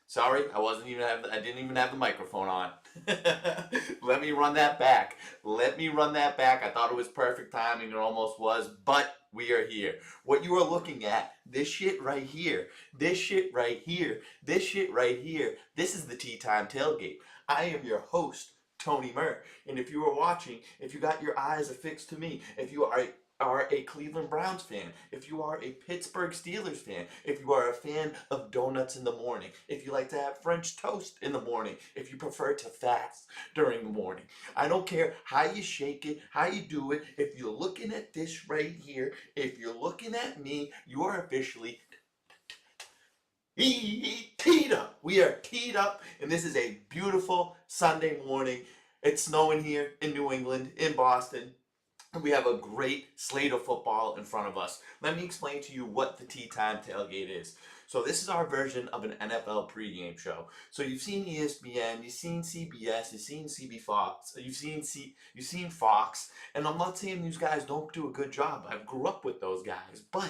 Sorry, I didn't even have the microphone on. Let me run that back. Let me run that back. I thought it was perfect timing. It almost was, but we are here. What you are looking at, this shit right here, this shit right here, this shit right here, this is the Tea Time Tailgate. I am your host, Tony Murr. And if you are watching, if you got your eyes affixed to me, if you are a Cleveland Browns fan, if you are a Pittsburgh Steelers fan, if you are a fan of donuts in the morning, if you like to have French toast in the morning, if you prefer to fast during the morning. I don't care how you shake it, how you do it. If you're looking at this right here, if you're looking at me, you are officially teed up. We are teed up, and this is a beautiful Sunday morning. It's snowing here in New England, in Boston. We have a great slate of football in front of us. Let me explain to you what the Tea Time Tailgate is. So this is our version of an NFL pregame show. So you've seen ESPN, you've seen CBS, you've seen CB Fox, you've seen Fox, and I'm not saying these guys don't do a good job. I grew up with those guys, but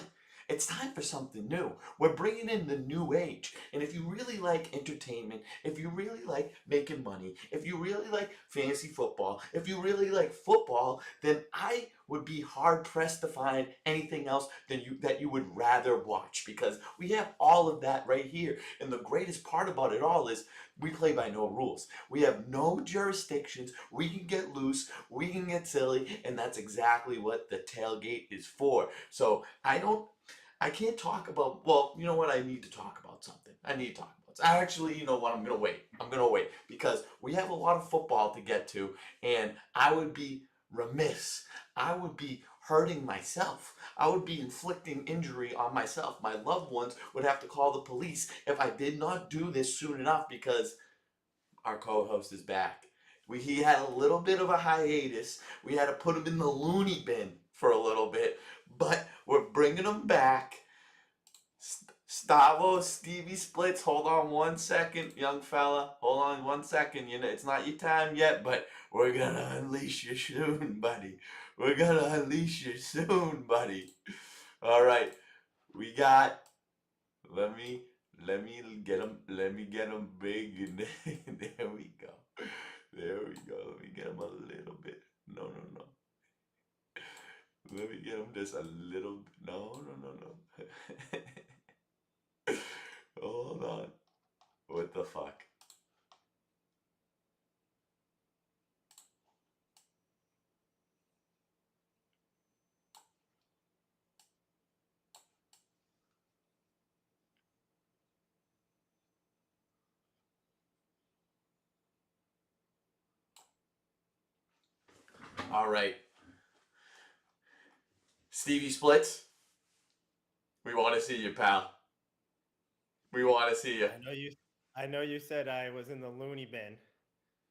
it's time for something new. We're bringing in the new age. And if you really like entertainment, if you really like making money, if you really like fantasy football, if you really like football, then I would be hard pressed to find anything else that you would rather watch, because we have all of that right here. And the greatest part about it all is we play by no rules. We have no jurisdictions. We can get loose, we can get silly, and that's exactly what the tailgate is for. So I can't talk about, well, you know what? I need to talk about something. I need to talk about something. Actually, you know what? I'm going to wait. I'm going to wait because we have a lot of football to get to, and I would be remiss. I would be hurting myself. I would be inflicting injury on myself. My loved ones would have to call the police if I did not do this soon enough, because our co-host is back. He had a little bit of a hiatus. We had to put him in the loony bin for a little bit, but we're bringing him back. Stevie Splits, hold on one second, young fella. Hold on one second. You know, it's not your time yet, but we're gonna unleash you soon, buddy. We're gonna unleash you soon, buddy. All right, we got. Let me let me get him big, and there we go. There we go. Let me get him a little bit. No, no, no. Let me get him just a little. No, no, no, no. Hold on. What the fuck? All right. Stevie Splits, we want to see you, pal. We want to see you. I know you said I was in the loony bin,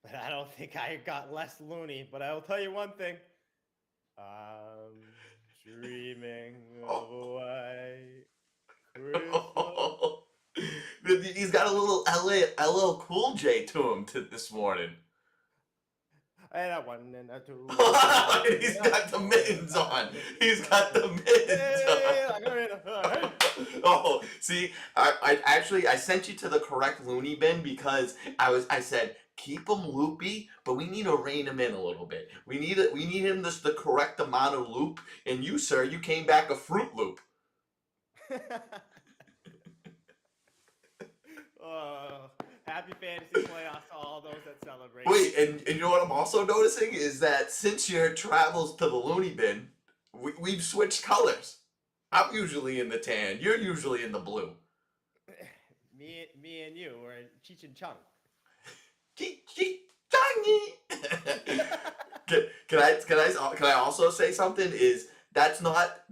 but I don't think I got less loony. But I will tell you one thing. I'm dreaming of a white Christmas. He's got a little LL Cool J to him this morning. And a one and a two And and he's a got the four mittens and on. a He's got five. the mittens Hey, on. like hey. Oh, see, I sent you to the correct loony bin because I said keep him loopy, but we need to rein him in a little bit. We need him just the correct amount of loop. And you, sir, you came back a Fruit Loop. Oh, happy fantasy playoffs to all those that celebrate. Wait, and you know what I'm also noticing is that since your travels to the loony bin, we've switched colors. I'm usually in the tan. You're usually in the blue. Me and you were Cheech and Chong. Chee chee changy. Can I also say something? Is that's not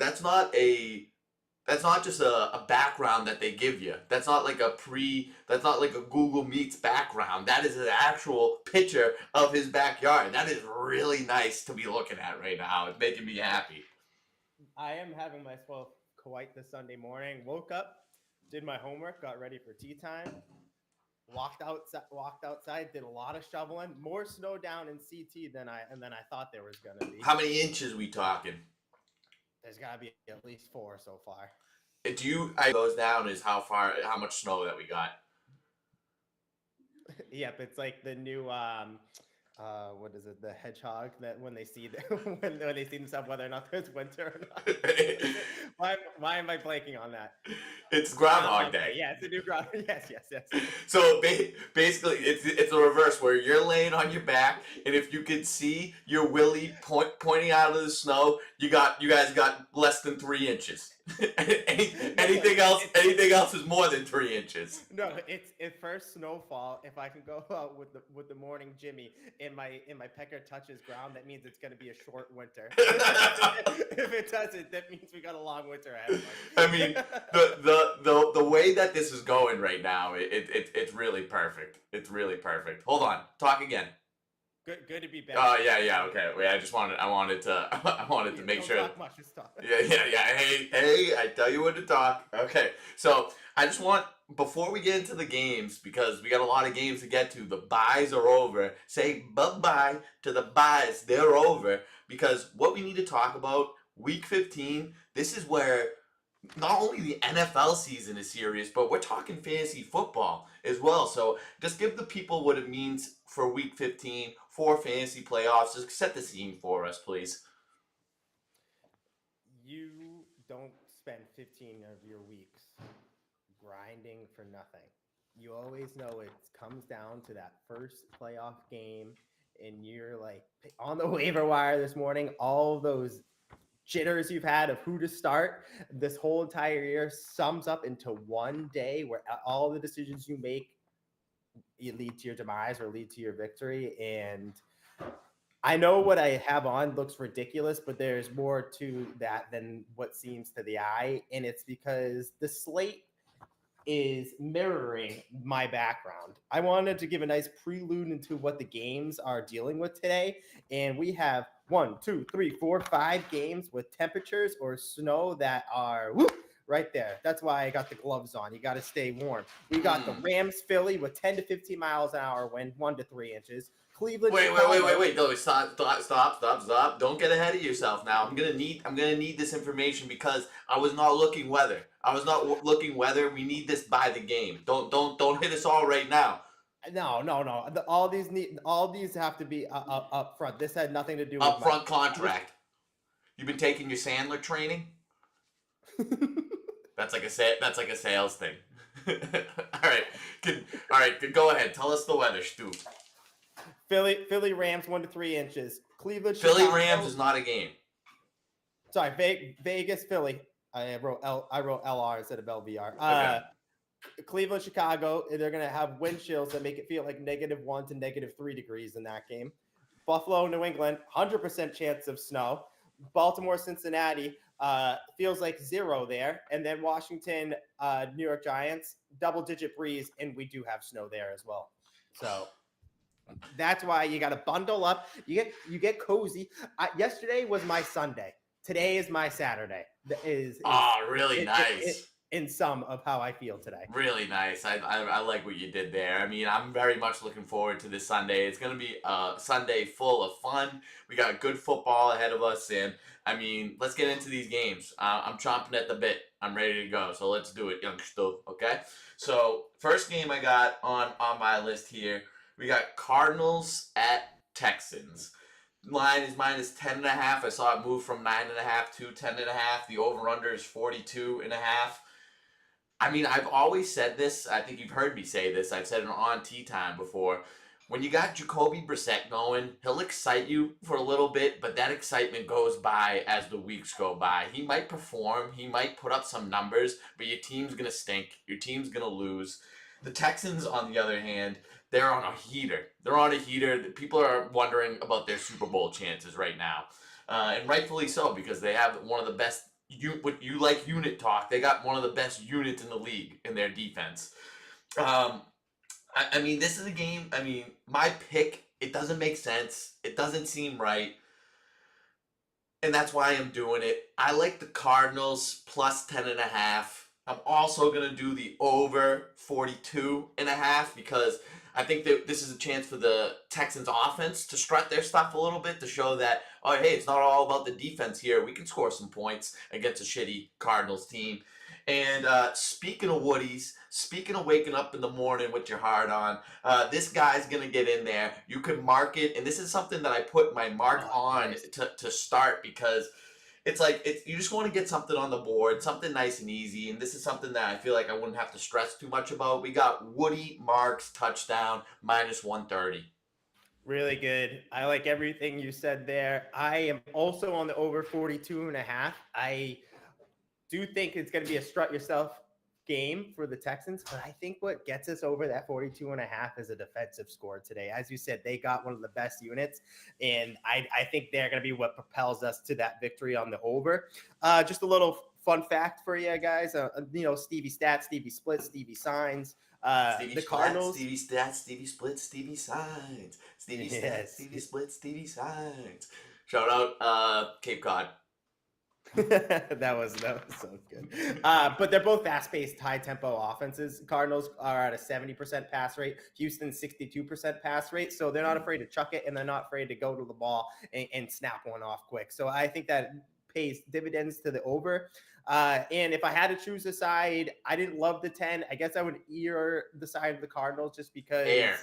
just a background that they give you. That's not like a Google Meets background. That is an actual picture of his backyard. That is really nice to be looking at right now. It's making me happy. I am having myself quite the Sunday morning. Woke up, did my homework, got ready for tea time. Walked outside, did a lot of shoveling. More snow down in CT than I thought there was gonna be. How many inches we talking? There's gotta be at least 4 so far. Do you I goes down is how much snow that we got. Yep, it's like the new what is it? The hedgehog that when they see when they see themselves whether or not there's winter or not. What is it? Why am I blanking on that? It's Groundhog Groundhog Day. Day. Yeah, it's a new ground. Yes, yes, yes. So basically, it's a reverse where you're laying on your back, and if you can see your willy pointing out of the snow, you guys got less than 3 inches. No, Anything else is more than 3 inches. no, it's first snowfall. If I can go out with the morning Jimmy and my pecker touches ground, that means it's going to be a short winter. If it doesn't, that means we got a long winter ahead of I mean, us. the way that this is going right now, it's really perfect. It's really perfect. Hold on, talk again. Good to be back. Oh yeah, okay. Wait, I wanted to I wanted to make Don't sure. talk much. Just talk. Yeah. Hey, I tell you when to talk. Okay, so I just want before we get into the games because we got a lot of games to get to. The buys are over. Say bye bye to the buys. They're over because what we need to talk about week 15. This is where not only the NFL season is serious, but we're talking fantasy football as well. So just give the people what it means for week 15 for fantasy playoffs. Just set the scene for us, please. You don't spend 15 of your weeks grinding for nothing. You always know it comes down to that first playoff game, and you're like on the waiver wire this morning, all those jitters you've had of who to start this whole entire year sums up into one day where all the decisions you make lead to your demise or lead to your victory. And I know what I have on looks ridiculous, but there's more to that than what seems to the eye. And it's because the slate is mirroring my background. I wanted to give a nice prelude into what the games are dealing with today. And we have 5 games with temperatures or snow that are right there. That's why I got the gloves on. You got to stay warm. We got the Rams Philly with 10 to 15 miles an hour wind, 1 to 3 inches. Cleveland. Wait. No, stop. Don't get ahead of yourself now. I'm gonna need this information because I was not looking weather. Looking weather. We need this by the game. Don't hit us all right now. No. All these have to be up front. This had nothing to do with Upfront contract. You've been taking your Sandler training. That's like a sales thing. All right. Go ahead. Tell us the weather, Stu. Philly Rams 1 to 3 inches. Cleveland Philly Chicago, Rams is not a game. Sorry, Vegas Philly. I wrote LR instead of LVR. Okay. Cleveland Chicago. They're gonna have wind chills that make it feel like -1 to -3 degrees in that game. Buffalo New England 100% chance of snow. Baltimore Cincinnati feels like 0 there, and then Washington New York Giants double-digit breeze, and we do have snow there as well. So. That's why you got to bundle up. You get cozy. Yesterday was my Sunday. Today is my Saturday. Really nice. In sum of how I feel today. Really nice. I like what you did there. I mean, I'm very much looking forward to this Sunday. It's going to be a Sunday full of fun. We got good football ahead of us, and I mean, let's get into these games. I'm chomping at the bit. I'm ready to go. So let's do it, youngster. Okay. So first game I got on my list here. We got Cardinals at Texans. Line is minus 10.5. I saw it move from 9.5 to 10.5. The over/under is 42.5. I mean, I've always said this. I think you've heard me say this. I've said it on Tea Time before. When you got Jacoby Brissett going, he'll excite you for a little bit, but that excitement goes by as the weeks go by. He might perform. He might put up some numbers, but your team's going to stink. Your team's going to lose. The Texans, on the other hand, they're on a heater. People are wondering about their Super Bowl chances right now. And rightfully so, because they have one of the best, what you like unit talk, they got one of the best units in the league in their defense. I mean, this is a game, my pick, it doesn't make sense. It doesn't seem right. And that's why I'm doing it. I like the Cardinals plus 10.5. I'm also going to do the over 42.5 because I think that this is a chance for the Texans offense to strut their stuff a little bit to show that, oh, hey, it's not all about the defense here. We can score some points against a shitty Cardinals team. And speaking of Woodies, speaking of waking up in the morning with your heart on, this guy's gonna get in there. You can mark it, and this is something that I put my mark Oh, on nice. to start because it's like you just want to get something on the board, something nice and easy, and this is something that I feel like I wouldn't have to stress too much about. We got Woody Marks touchdown -130. Really good. I like everything you said there. I am also on the over 42 and a half. I do think it's going to be a strut yourself game for the Texans, but I think what gets us over that 42 and a half is a defensive score today. As you said, they got one of the best units, and I think they're going to be what propels us to that victory on the over. Just a little fun fact for you guys. Stevie Stats, Stevie Splits, Stevie Signs. Stevie The Splat, Cardinals. Stevie Stats, Stevie Splits, Stevie Signs. Stevie Stats, Yes. Stevie Splits, Stevie Signs. Shout out Cape Cod. That was so good. But they're both fast-paced, high-tempo offenses. Cardinals are at a 70% pass rate. Houston 62% pass rate. So they're not afraid to chuck it, and they're not afraid to go to the ball and snap one off quick. So I think that pays dividends to the over. And if I had to choose a side, I didn't love the 10. I guess I would ear the side of the Cardinals just Air. because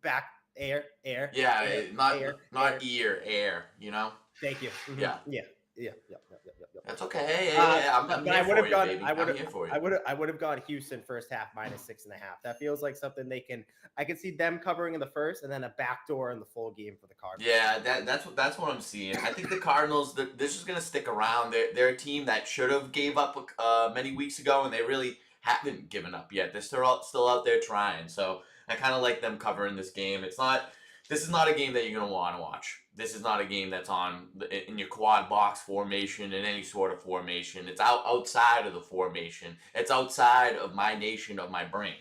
back air, air, Yeah, air, not air, not air. ear, air, you know? Thank you. Yeah. Yeah. Yeah. Yep. Yep. Yep. Yep. Yep. That's Yep. okay. Hey, I'm But I here would for have you, gone. baby. I'm here for you. I would have gone Houston first half -6.5. That feels like something they can. I can see them covering in the first, and then a backdoor in the full game for the Cardinals. Yeah, that's what I'm seeing. I think the Cardinals, they're just gonna stick around. They're a team that should have gave up many weeks ago, and they really haven't given up yet. They're still out there trying. So I kind of like them covering this game. This is not a game that you're gonna want to watch. This is not a game that's in your quad box formation in any sort of formation. It's outside of the formation. It's outside of my nation of my brain.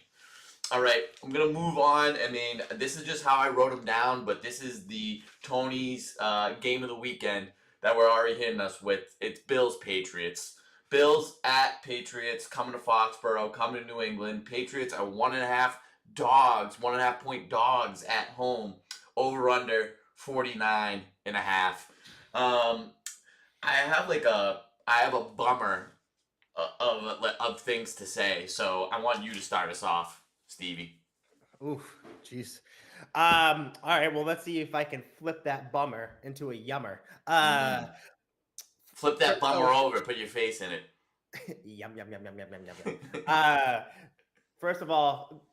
All right, I'm gonna move on. I mean, this is just how I wrote them down, but this is the Tony's game of the weekend that we're already hitting us with. It's Bills Patriots. Bills at Patriots coming to Foxborough, coming to New England. Patriots are 1.5 point dogs at home. Over under 49.5. I have a bummer of things to say, so I want you to start us off, Stevie. Oof, jeez. All right. Well, let's see if I can flip that bummer into a yummer. Mm. Flip that bummer So over. Put your face in it. yum yum yum yum yum yum yum yum. Uh, First of all,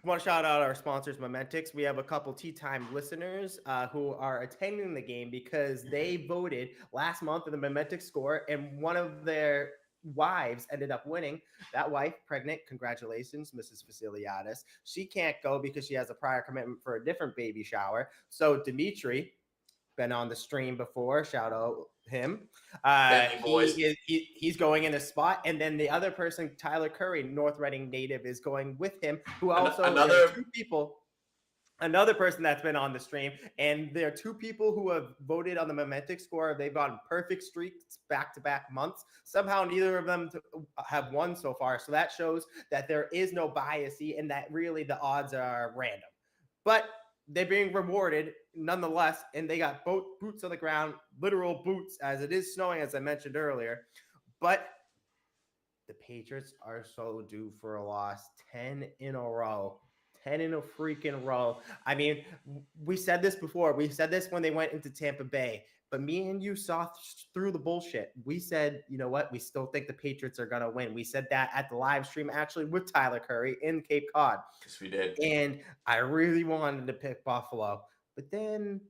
I want to shout out our sponsors, Momentix. We have a couple tea time listeners who are attending the game because they voted last month in the Momentix score, and one of their wives ended up winning. That wife, pregnant, congratulations, Mrs. Faciliadis. She can't go because she has a prior commitment for a different baby shower. So Dimitri, been on the stream before. Shout out him. Bentley boys. He's going in a spot, and then the other person, Tyler Curry, North Reading native, is going with him. Who also there are two people. Another person that's been on the stream, and there are two people who have voted on the Momentix score. They've gone perfect streaks back-to-back months. Somehow, neither of them have won so far. So that shows that there is no bias, and that really the odds are random. But they're being rewarded nonetheless, and they got both boots on the ground, literal boots, as it is snowing, as I mentioned earlier. But the Patriots are so due for a loss. 10 in a row. 10 in a freaking row. I mean, we said this before. We said this when they went into Tampa Bay. But me and you saw through the bullshit. We said, you know what? We still think the Patriots are going to win. We said that at the live stream, actually, with Tyler Curry in Cape Cod. Yes, we did. And I really wanted to pick Buffalo. But then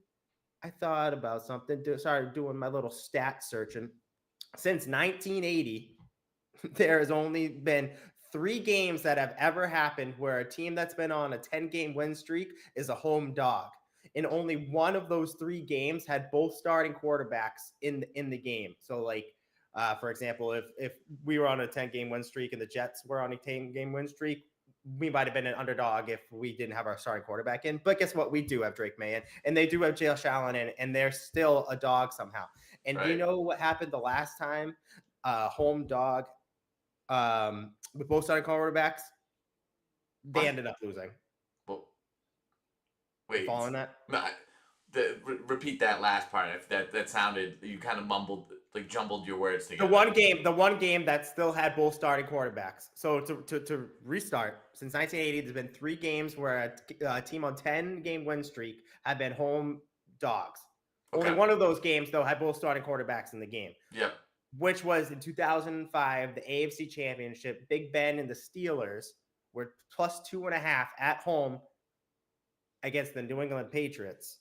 I thought about something. Started doing my little stat searching. Since 1980, there has only been 3 games that have ever happened where a team that's been on a 10-game win streak is a home dog. And only one of those 3 games had both starting quarterbacks in the game. So, like, for example, if we were on a 10-game win streak and the Jets were on a 10-game win streak, we might have been an underdog if we didn't have our starting quarterback in. But guess what? We do have Drake May in, and they do have Josh Allen in, and they're still a dog somehow. And do you know what happened the last time home dog with both starting quarterbacks? They ended up losing. Well, wait. Following that? Repeat that last part. If that sounded, you kind of mumbled, like jumbled your words The together. one game that still had both starting quarterbacks. So to restart, since 1980, there's been 3 games where a team on 10-game win streak have been home dogs. Okay. Only one of those games, though, had both starting quarterbacks in the game. Yep. Which was in 2005, the AFC Championship. Big Ben and the Steelers were plus 2.5 at home against the New England Patriots.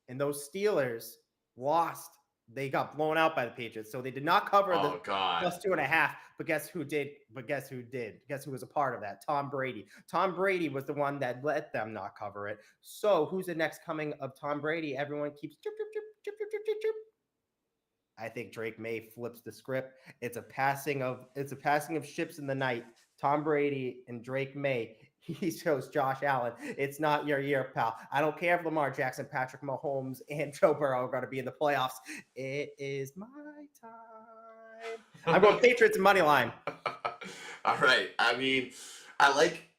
And those Steelers lost. They got blown out by the Patriots. So they did not cover the plus 2.5. But guess who did? Guess who was a part of that? Tom Brady. Tom Brady was the one that let them not cover it. So who's the next coming of Tom Brady? Everyone keeps chip, chip, chip, chip, chip, chip, chip. I think Drake May flips the script. It's a passing of ships in the night. Tom Brady and Drake May. He shows Josh Allen. It's not your year, pal. I don't care if Lamar Jackson, Patrick Mahomes, and Joe Burrow are going to be in the playoffs. It is my time. I'm going Patriots money line. All right. I mean, I like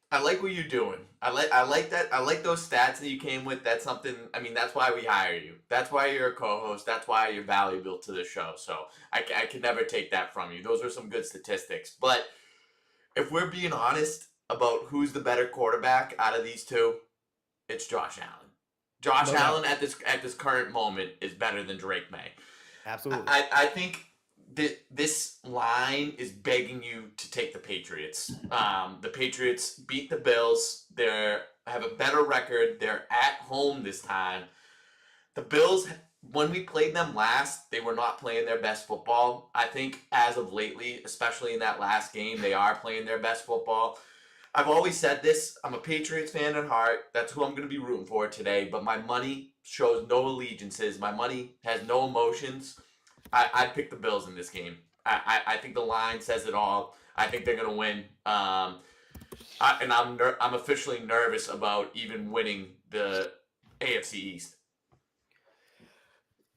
what you're doing. I like that. I like those stats that you came with. That's something. I mean, that's why we hire you. That's why you're a co-host. That's why you're valuable to the show. So I can never take that from you. Those are some good statistics. But if we're being honest about who's the better quarterback out of these two, it's Josh Allen. Josh Allen at this current moment is better than Drake May. Absolutely. I think this line is begging you to take the Patriots. The Patriots beat the Bills. They have a better record. They're at home this time. The Bills, when we played them last, they were not playing their best football. I think as of lately, especially in that last game, they are playing their best football. I've always said this. I'm a Patriots fan at heart. That's who I'm going to be rooting for today. But my money shows no allegiances. My money has no emotions. I pick the Bills in this game. I think the line says it all. I think they're going to win. I'm officially nervous about even winning the AFC East.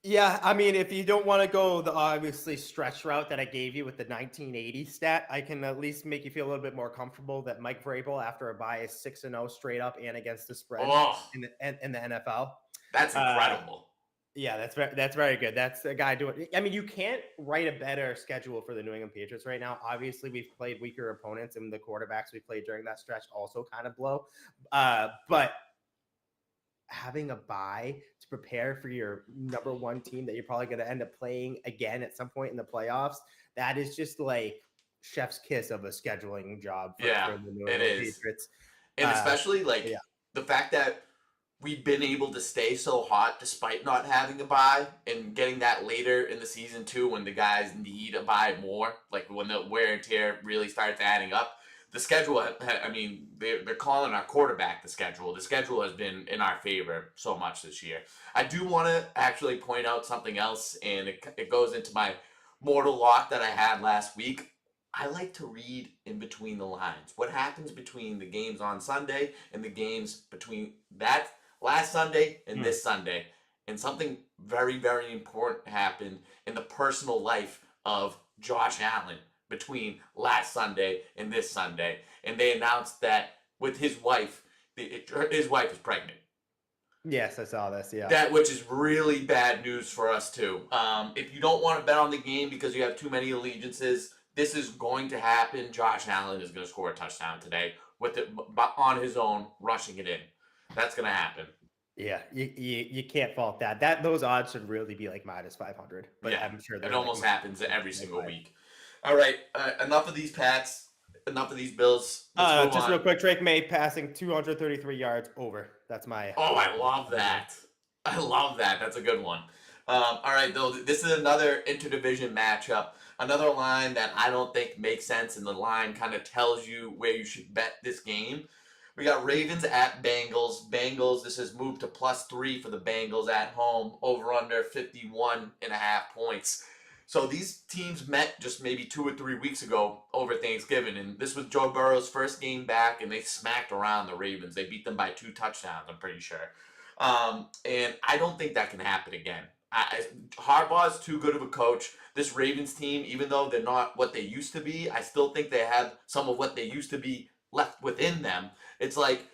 Yeah, I mean, if you don't want to go the obviously stretch route that I gave you with the 1980 stat, I can at least make you feel a little bit more comfortable that Mike Vrabel, after a bye, is 6-0 straight up and against the spread in the NFL. That's incredible. Yeah, that's very good. That's a guy doing. I mean, you can't write a better schedule for the New England Patriots right now. Obviously, we've played weaker opponents, and the quarterbacks we played during that stretch also kind of blow. But having a bye to prepare for your number one team that you're probably going to end up playing again at some point in the playoffs, that is just like chef's kiss of a scheduling job for the New England Patriots. And especially the fact that we've been able to stay so hot despite not having a bye and getting that later in the season too, when the guys need a bye more, like when the wear and tear really starts adding up. The schedule, I mean, they're calling our quarterback the schedule. The schedule has been in our favor so much this year. I do want to actually point out something else, and it goes into my mortal lock that I had last week. I like to read in between the lines. What happens between the games on Sunday and the games between that last Sunday and this Sunday? And something very, very important happened in the personal life of Josh Allen between last Sunday and this Sunday. And they announced that with his wife, his wife is pregnant. Yes, I saw this, yeah. That, which is really bad news for us too. If you don't want to bet on the game because you have too many allegiances, this is going to happen. Josh Allen is going to score a touchdown today with it on his own, rushing it in. That's going to happen. Yeah, you can't fault that. Those odds should really be like minus 500. But yeah, I'm sure it almost happens every single week. All right, enough of these Pats, enough of these Bills. Just real quick, Drake May passing 233 yards over. That's my. Oh, I love that. I love that. That's a good one. All right, though, this is another interdivision matchup. Another line that I don't think makes sense, and the line kind of tells you where you should bet this game. We got Ravens at Bengals. Bengals, this has moved to +3 for the Bengals at home, over under 51.5 points. So these teams met just maybe 2 or 3 weeks ago over Thanksgiving, and this was Joe Burrow's first game back, and they smacked around the Ravens. They beat them by 2 touchdowns, I'm pretty sure. And I don't think that can happen again. Harbaugh's too good of a coach. This Ravens team, even though they're not what they used to be, I still think they have some of what they used to be left within them. It's like,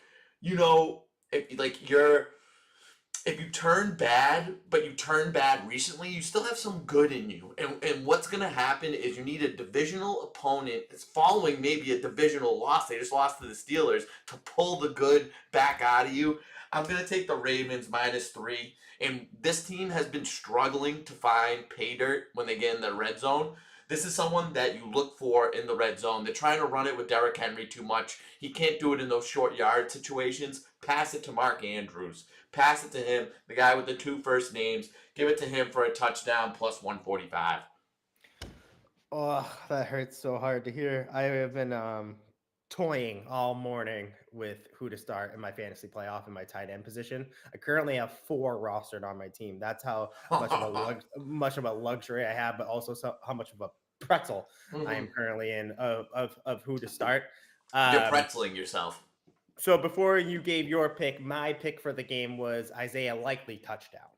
if you turn bad, but you turn bad recently, you still have some good in you. And what's going to happen is you need a divisional opponent that's following maybe a divisional loss. They just lost to the Steelers to pull the good back out of you. I'm going to take the Ravens -3. And this team has been struggling to find pay dirt when they get in the red zone. This is someone that you look for in the red zone. They're trying to run it with Derrick Henry too much. He can't do it in those short yard situations. Pass it to Mark Andrews. Pass it to him, the guy with the 2 first names. Give it to him for a touchdown plus 145. Oh, that hurts so hard to hear. I have been toying all morning with who to start in my fantasy playoff in my tight end position. I currently have 4 rostered on my team. That's how much of a luxury I have, but also how much of a pretzel I am currently in of who to start. You're Um, pretzeling yourself. so before you gave your pick, my pick for the game was Isaiah Likely touchdown.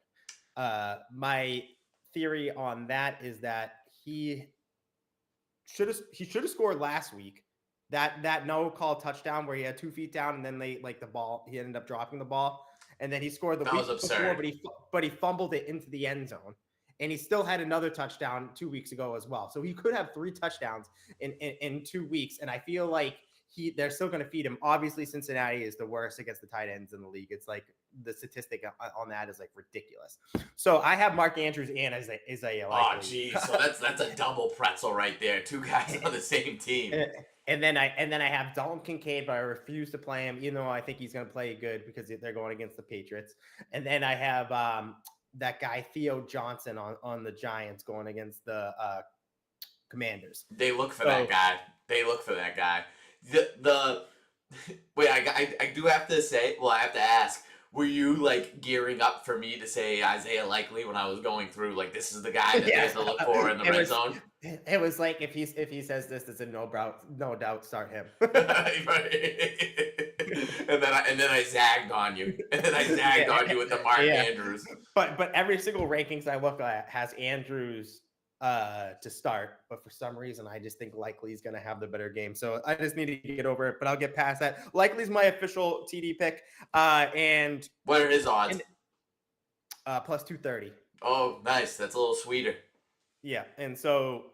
My theory on that is that he should have scored last week. That no call touchdown where he had 2 feet down and then he ended up dropping the ball, and then he scored the That was week before, absurd. but he fumbled it into the end zone, and he still had another touchdown 2 weeks ago as well. So he could have 3 touchdowns in 2 weeks, and I feel like they're still going to feed him. Obviously, Cincinnati is the worst against the tight ends in the league. It's like the statistic on that is like ridiculous. So I have Mark Andrews and Isaiah Likely. Oh, geez. So that's a double pretzel right there. 2 guys on the same team. And then I have Dalton Kincaid, but I refuse to play him, even though I think he's going to play good because they're going against the Patriots. And then I have that guy Theo Johnson on the Giants going against the Commanders. They look for that guy. They look for that guy. The wait, I do have to say. Well, I have to ask. Were you like gearing up for me to say Isaiah Likely when I was going through? Like, this is the guy that they have to look for in the red zone. It was like if he says this, it's a no doubt start him. And then I zagged on you. And then I zagged on you with the Mark Andrews. But every single rankings I look at has Andrews to start, but for some reason I just think Likely's going to have the better game. So I just need to get over it, but I'll get past that. Likely's my official TD pick. And what are his odds? Plus 230. Oh, nice. That's a little sweeter. Yeah, and so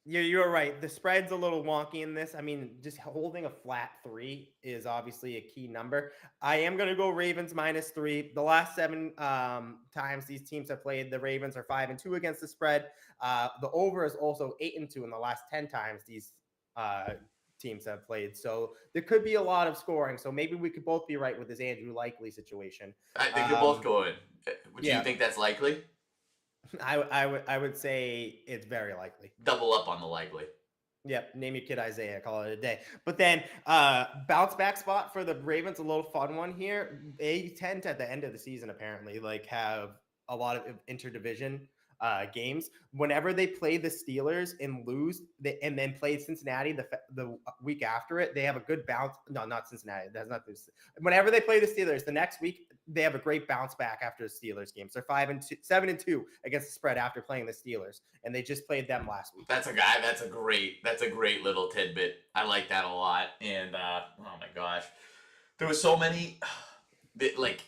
you're right. The spread's a little wonky in this. I mean, just holding a flat 3 is obviously a key number. I am going to go Ravens -3. The last 7 times these teams have played, the Ravens are 5-2 against the spread. The over is also 8-2 in the last 10 times these teams have played. So there could be a lot of scoring. So maybe we could both be right with this Andrew Likely situation. I think you're both going. Do you think that's likely? I would say it's very likely. Double up on the likely. Yep, name your kid Isaiah, call it a day. But then bounce back spot for the Ravens, a little fun one here. They tend to, at the end of the season, apparently, like have a lot of interdivision games. Whenever they play the Steelers and lose, and then play Cincinnati the week after it, they have a good bounce. No, not Cincinnati. That's not this. Whenever they play the Steelers, the next week they have a great bounce back after the Steelers games. They're 7-2 against the spread after playing the Steelers, and they just played them last week. That's a great little tidbit. I like that a lot. And oh my gosh, there was so many. Like,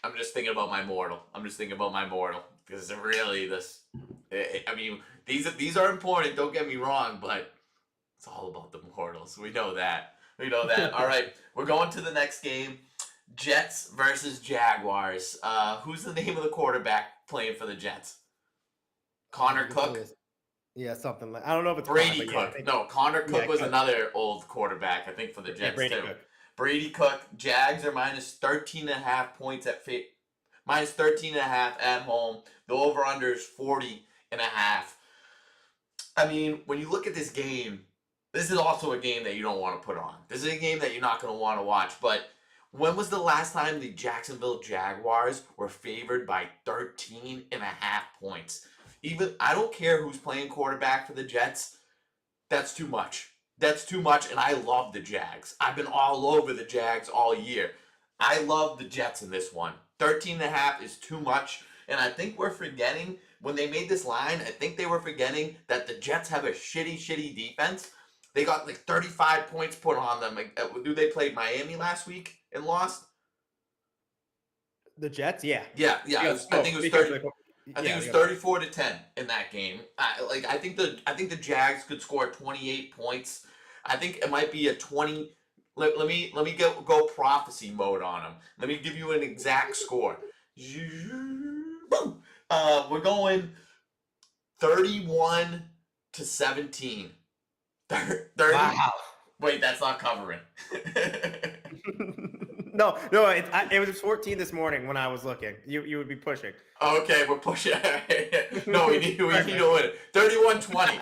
I'm just thinking about my mortal. Because really, I mean, these are important. Don't get me wrong, but it's all about the mortals. We know that. All right, we're going to the next game. Jets versus Jaguars. Who's the name of the quarterback playing for the Jets? Connor Cook? Yeah, something like, I don't know if it's Brady Cook. No, Connor Cook was another old quarterback, I think, for the Jets too. Cook. Brady Cook. Jags are -13.5 points -13.5 at home. The over-under is 40.5. I mean, when you look at this game, this is also a game that you don't want to put on. This is a game that you're not going to want to watch. But when was the last time the Jacksonville Jaguars were favored by 13.5 points? I don't care who's playing quarterback for the Jets. That's too much. And I love the Jags. I've been all over the Jags all year. I love the Jets in this one. 13.5 is too much. And I think we're forgetting, when they made this line, I think they were forgetting that the Jets have a shitty defense. They got like 35 points put on them. They played Miami last week and lost? The Jets, yeah. Yeah, I think it was Because 30. I think yeah, it was they got 34-10 in that game. I think the Jags could score 28 points. I think it might be a 20. Let me go prophecy mode on them. Let me give you an exact score. Boom. We're going 31-17. 30. wow. Wait, that's not covering. No, it was 14 this morning when I was looking. You would be pushing. Okay, we're pushing. No, we need to Perfect. win. 31-20.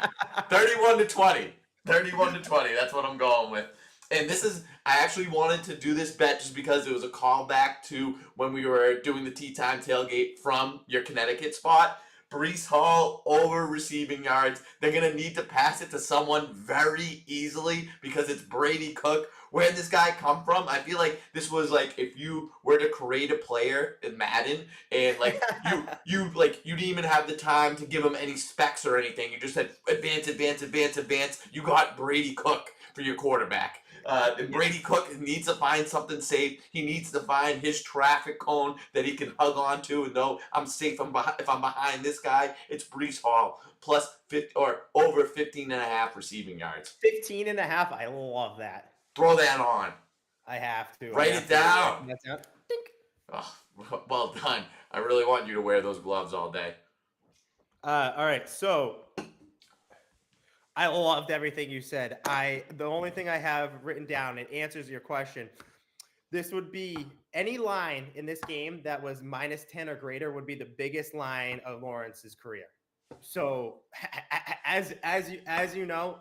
31-20. 31-20. That's what I'm going with. And this is I actually wanted to do this bet just because it was a callback to when we were doing the tea time tailgate from your Connecticut spot. Brees Hall over receiving yards. They're gonna need to pass it to someone very easily because it's Brady Cook. Where did this guy come from? I feel like this was like if you were to create a player in Madden and like you didn't even have the time to give him any specs or anything. You just said advance, advance, advance, advance. You got Brady Cook for your quarterback. Brady Cook needs to find something safe. He needs to find his traffic cone that he can hug onto and know I'm safe. If I'm behind this guy, it's Brees Hall plus 50, or over 15 and a half receiving yards. 15 and a half. I love that. Throw that on. I have to. Write it down. That's down. Dink. Oh, well done. I really want you to wear those gloves all day. All right, so I loved everything you said. The only thing I have written down, it answers your question. This would be any line in this game that was minus 10 or greater would be the biggest line of Lawrence's career. So as you know,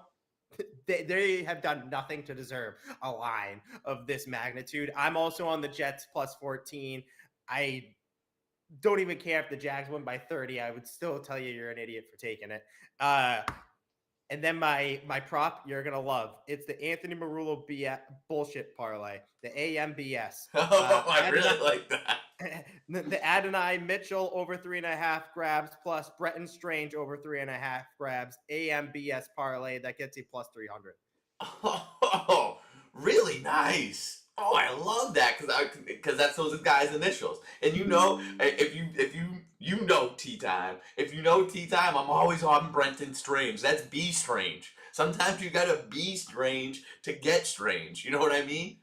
they have done nothing to deserve a line of this magnitude. I'm also on the Jets plus 14. I don't even care if the Jags win by 30. I would still tell you you're an idiot for taking it. And then my prop you're gonna love. It's the Anthony Marulo bullshit parlay, the AMBS. I really like that. The Adonai Mitchell over 3.5 grabs plus Bretton Strange over 3.5 grabs. AMBS parlay that gets you plus 300. Oh, really nice. Oh, I love that because that's those guys' initials. And you know, if you know tea time, if you know tea time, I'm always on Brenton Strange. That's B Strange. Sometimes you gotta be strange to get strange. You know what I mean?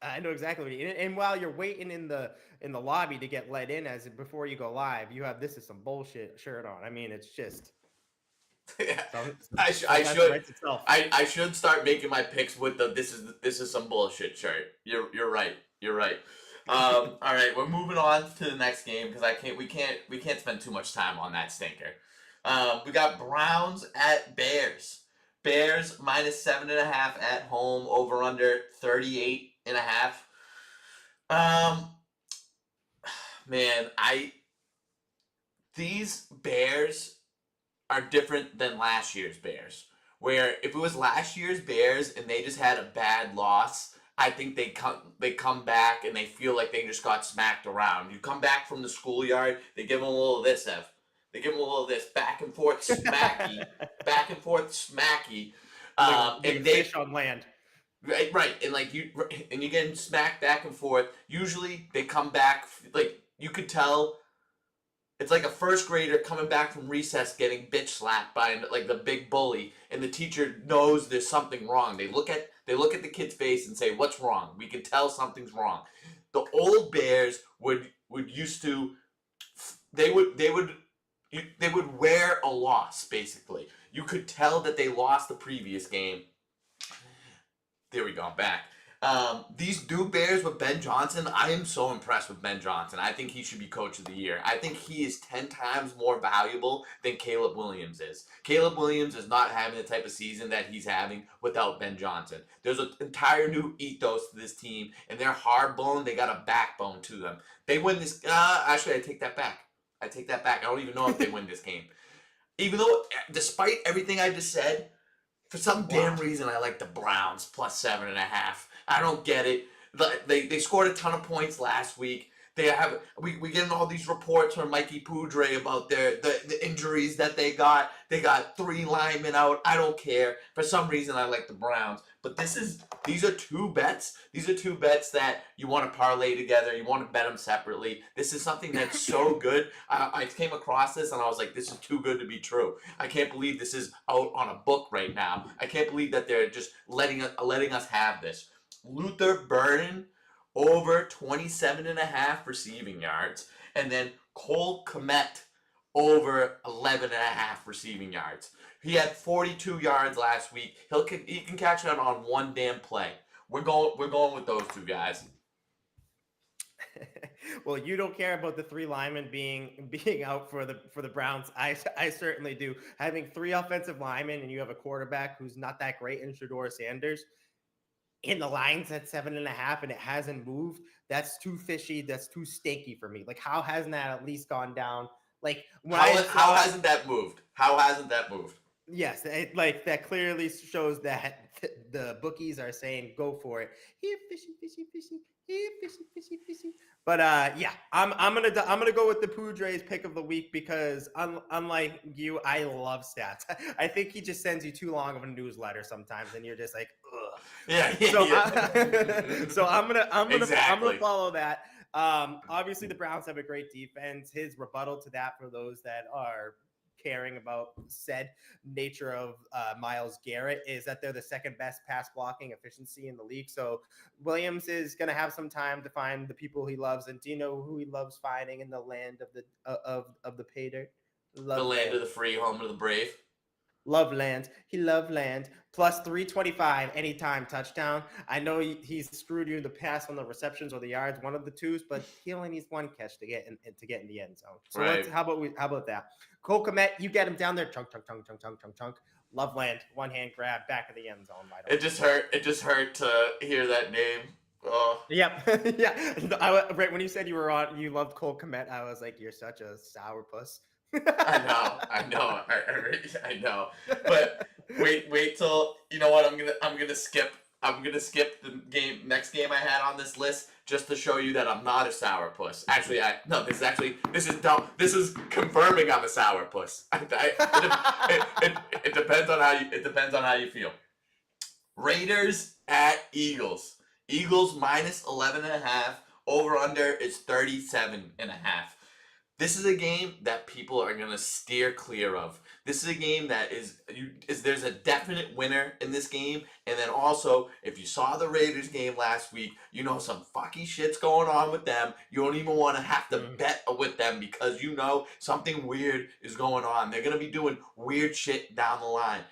I know exactly what you mean. And while you're waiting in the lobby to get let in before you go live, you have this is some bullshit shirt on. I mean, it's just I should start making my picks with the this is some bullshit shirt. You're right. You're right. All right, we're moving on to the next game because we can't spend too much time on that stinker. We got Browns at Bears. Bears minus 7.5 at home, over under 38.5. Man, these Bears are different than last year's Bears. Where if it was last year's Bears and they just had a bad loss, I think they come back and they feel like they just got smacked around. You come back from the schoolyard, they give them a little of this, Ev. They give them a little of this, back and forth smacky, back and forth smacky. And they fish on land. Right, and you're getting smacked back and forth. Usually they come back like you could tell. It's like a first grader coming back from recess getting bitch slapped by like the big bully, and the teacher knows there's something wrong. They look at the kid's face and say, "What's wrong?" We can tell something's wrong. The old Bears would used to they would wear a loss basically. You could tell that they lost the previous game. There we go. I'm back. These new Bears with Ben Johnson, I am so impressed with Ben Johnson. I think he should be coach of the year. I think he is 10 times more valuable than Caleb Williams is. Caleb Williams is not having the type of season that he's having without Ben Johnson. There's an entire new ethos to this team, and they're hard-boned. They got a backbone to them. They win this. Actually, I take that back. I don't even know if they win this game. Even though, despite everything I just said, for some damn reason, I like the Browns plus 7.5. I don't get it. They scored a ton of points last week. we getting all these reports from Mikey Poudre about the injuries that they got. They got 3 linemen out. I don't care. For some reason I like the Browns. But these are 2 bets. These are 2 bets that you want to parlay together. You want to bet them separately. This is something that's so good. I came across this and I was like, this is too good to be true. I can't believe this is out on a book right now. I can't believe that they're just letting us have this. Luther Burden over 27.5 receiving yards, and then Cole Kmet over 11.5 receiving yards. He had 42 yards last week. He can catch it on one damn play. We're going with those 2 guys. Well, you don't care about the 3 linemen being out for the Browns. I certainly do. Having 3 offensive linemen and you have a quarterback who's not that great in Shedeur Sanders, in the lines at 7.5 and it hasn't moved, that's too fishy. That's too stinky for me. Like, how hasn't that at least gone down? Like, how hasn't that moved? How hasn't that moved? Yes, like that clearly shows that the bookies are saying go for it. Here, fishy, fishy, fishy. Here, fishy, fishy, fishy. But yeah, I'm gonna go with the Poudre's pick of the week because unlike you, I love stats. I think he just sends you too long of a newsletter sometimes, and you're just like, ugh. Yeah. So I'm gonna Exactly. follow that. Obviously the Browns have a great defense. His rebuttal to that, for those that are caring about said nature of Myles Garrett, is that they're the second best pass blocking efficiency in the league. So Williams is going to have some time to find the people he loves. And do you know who he loves finding in the land of the of the pay dirt? The land of the free, home of the brave. Love land. He loved land. Plus 325 anytime touchdown. I know he's screwed you in the pass on the receptions or the yards, one of the twos, but he only needs 1 catch to get in the end zone. So right. how about that? Cole Kmet, you get him down there, chunk. Love land, 1 hand grab, back of the end zone. It just hurt to hear that name. Oh. Yep. Yeah. Right when you said you loved Cole Kmet, I was like, you're such a sourpuss. I know. But wait till you know what I'm gonna skip the next game I had on this list just to show you that I'm not a sourpuss. Actually, this is confirming I'm a sourpuss. It depends on how you feel. Raiders at Eagles. Eagles minus 11.5. Over under is 37.5. This is a game that people are gonna steer clear of. This is a game that there's a definite winner in this game, and then also if you saw the Raiders game last week, you know some fucky shit's going on with them. You don't even want to have to bet with them because you know something weird is going on. They're gonna be doing weird shit down the line.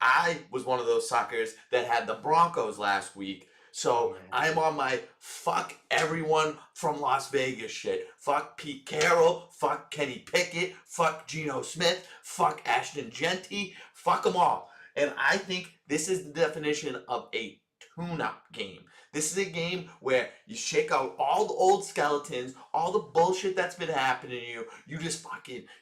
I was one of those suckers that had the Broncos last week. So I'm on my fuck everyone from Las Vegas shit. Fuck Pete Carroll. Fuck Kenny Pickett. Fuck Geno Smith. Fuck Ashton Genty. Fuck them all. And I think this is the definition of a tune-up game. This is a game where you shake out all the old skeletons, all the bullshit that's been happening to you.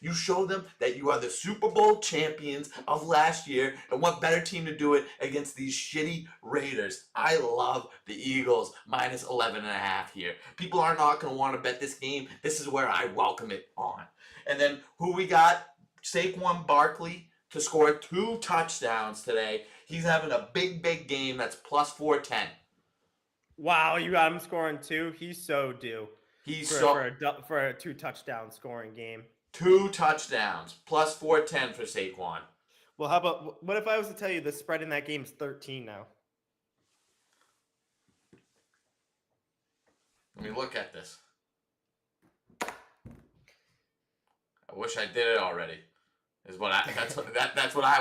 You show them that you are the Super Bowl champions of last year, and what better team to do it against these shitty Raiders. I love the Eagles minus 11.5 here. People are not going to want to bet this game. This is where I welcome it on. And then who we got? Saquon Barkley to score 2 touchdowns today. He's having a big game. That's plus 410. Wow, you got him scoring 2. He's so due. For a 2 touchdown scoring game. 2 touchdowns plus 410 for Saquon. Well, how about what if I was to tell you the spread in that game is 13 now? Let me look at this. I wish I did it already. That's what I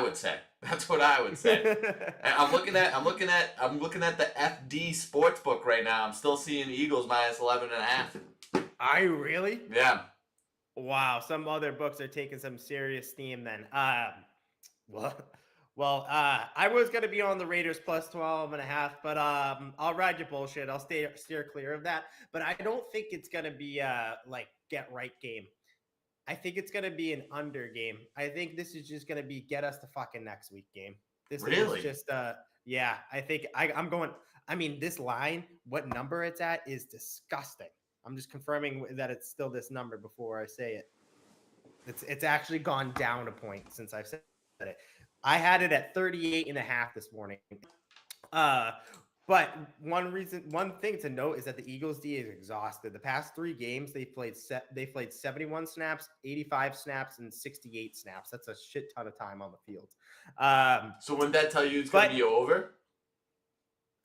would say. That's what I would say. I'm looking at the FD Sportsbook right now. I'm still seeing Eagles minus 11.5. Are you really? Yeah. Wow. Some other books are taking some serious steam then. I was gonna be on the Raiders plus 12.5, but I'll ride your bullshit. I'll steer clear of that. But I don't think it's gonna be like get right game. I think it's going to be an under game. I think this is just going to be get us to fucking next week game. This really? is just, yeah, I think I'm going, I mean, this line, what number it's at is disgusting. I'm just confirming that it's still this number before I say it. It's actually gone down a point since I've said it. I had it at 38.5 this morning. Uh, but one thing to note is that the Eagles D is exhausted. The past 3 games they played 71 snaps, 85 snaps, and 68 snaps. That's a shit ton of time on the field. So wouldn't that tell you it's but- gonna be over?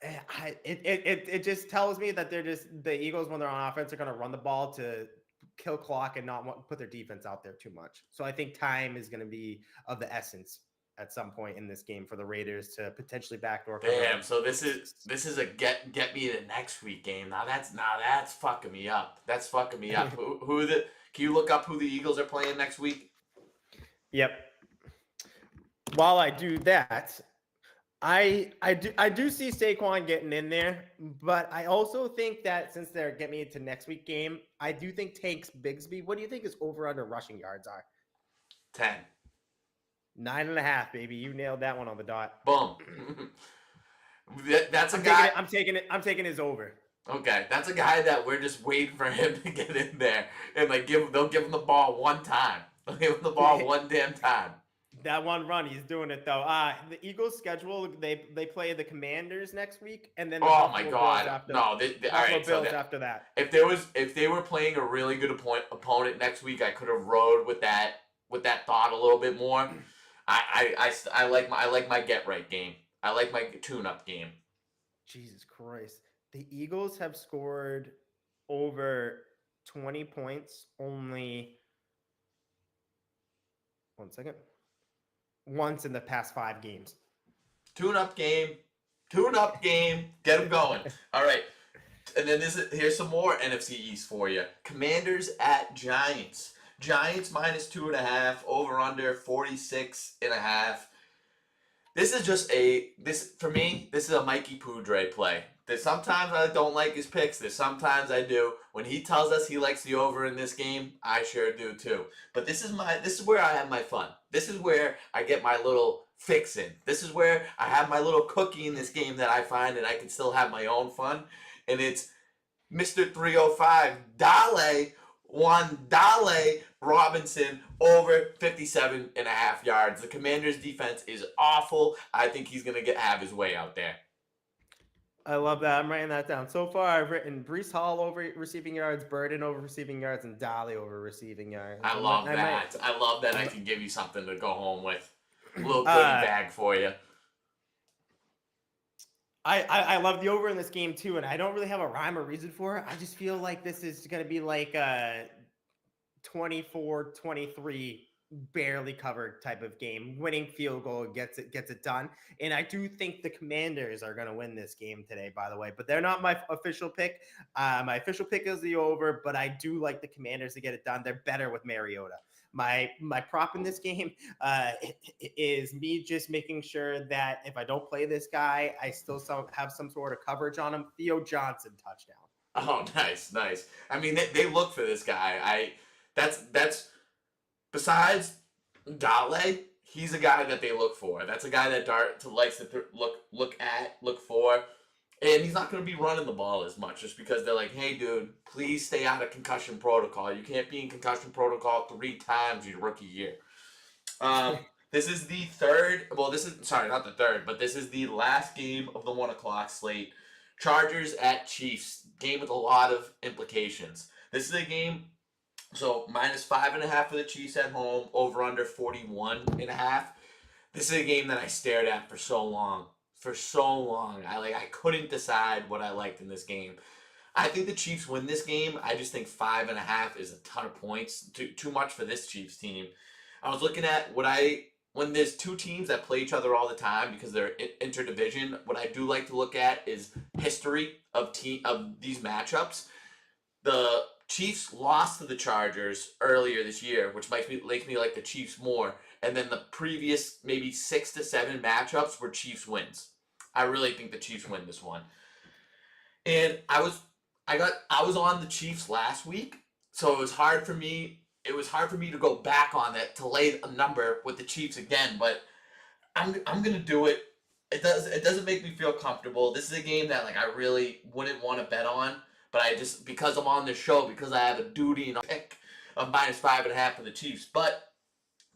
It just tells me that the Eagles, when they're on offense, are going to run the ball to kill clock and not put their defense out there too much. So I think time is going to be of the essence at some point in this game for the Raiders to potentially backdoor. Damn. So this is a get me to next week game. Now that's fucking me up. That's fucking me up. Can you look up who the Eagles are playing next week? Yep. While I do that, I do see Saquon getting in there, but I also think that since they're getting me into next week game, I do think Tanks Bigsby. What do you think his over under rushing yards are? 10. 9.5, baby. You nailed that one on the dot. Boom. That's a guy. I'm taking his over. Okay, that's a guy that we're just waiting for him to get in there and like they'll give him the ball one time. They'll give him the ball one damn time. That one run, he's doing it though. The Eagles schedule, they play the Commanders next week, and then the Oh my Buffalo God! Bills after, No, all right. Bills after that. If they were playing a really good opponent next week, I could have rode with that thought a little bit more. I like my get right game. I like my tune up game. Jesus Christ, the Eagles have scored over 20 points only. 1 second. Once in the past 5 games. Tune up game. Get them going. All right. And then here's some more NFC East for you. Commanders at Giants. Giants -2.5. Over under 46.5. This is just for me, this is a Mikey Poudre play. There's sometimes I don't like his picks. There's sometimes I do. When he tells us he likes the over in this game, I sure do too. But this is where I have my fun. This is where I get my little fix in. This is where I have my little cookie in this game that I find and I can still have my own fun. And it's Mr. 305 Dale Robinson over 57.5 yards. The Commanders' defense is awful. I think he's gonna have his way out there. I love that. I'm writing that down. So far, I've written Brees Hall over receiving yards, Burden over receiving yards, and Dolly over receiving yards. I love that. I love that I can give you something to go home with. A little goodie bag for you. I love the over in this game too, and I don't really have a rhyme or reason for it. I just feel like this is going to be like a 24-23 barely covered type of game. Winning field goal gets it done. And I do think the Commanders are going to win this game today, by the way, but they're not my official pick. My official pick is the over, but I do like the Commanders to get it done. They're better with Mariota. My prop in this game is me just making sure that if I don't play this guy, I still have some sort of coverage on him. Theo Johnson touchdown. Oh, nice. I mean, they look for this guy. That's besides Dale, he's a guy that they look for. That's a guy that Dart likes to look for. And he's not going to be running the ball as much just because they're like, hey, dude, please stay out of concussion protocol. You can't be in concussion protocol 3 times your rookie year. This is the third. Well, not the third, but this is the last game of the 1 o'clock slate. Chargers at Chiefs. Game with a lot of implications. This is a game, so -5.5 for the Chiefs at home, over under 41.5. This is a game that I stared at for so long. I couldn't decide what I liked in this game. I think the Chiefs win this game. I just think 5.5 is a ton of points. Too much for this Chiefs team. I was looking at when there's 2 teams that play each other all the time because they're interdivision. What I do like to look at is history of these matchups. The Chiefs lost to the Chargers earlier this year, which makes me like the Chiefs more. And then the previous maybe 6 to 7 matchups were Chiefs wins. I really think the Chiefs win this one. And I was on the Chiefs last week, so it was hard for me. It was hard for me to go back on that to lay a number with the Chiefs again. But I'm gonna do it. It doesn't make me feel comfortable. This is a game that I really wouldn't want to bet on. but I just, because I'm on the show, because I have a duty and a pick of -5.5 for the Chiefs. But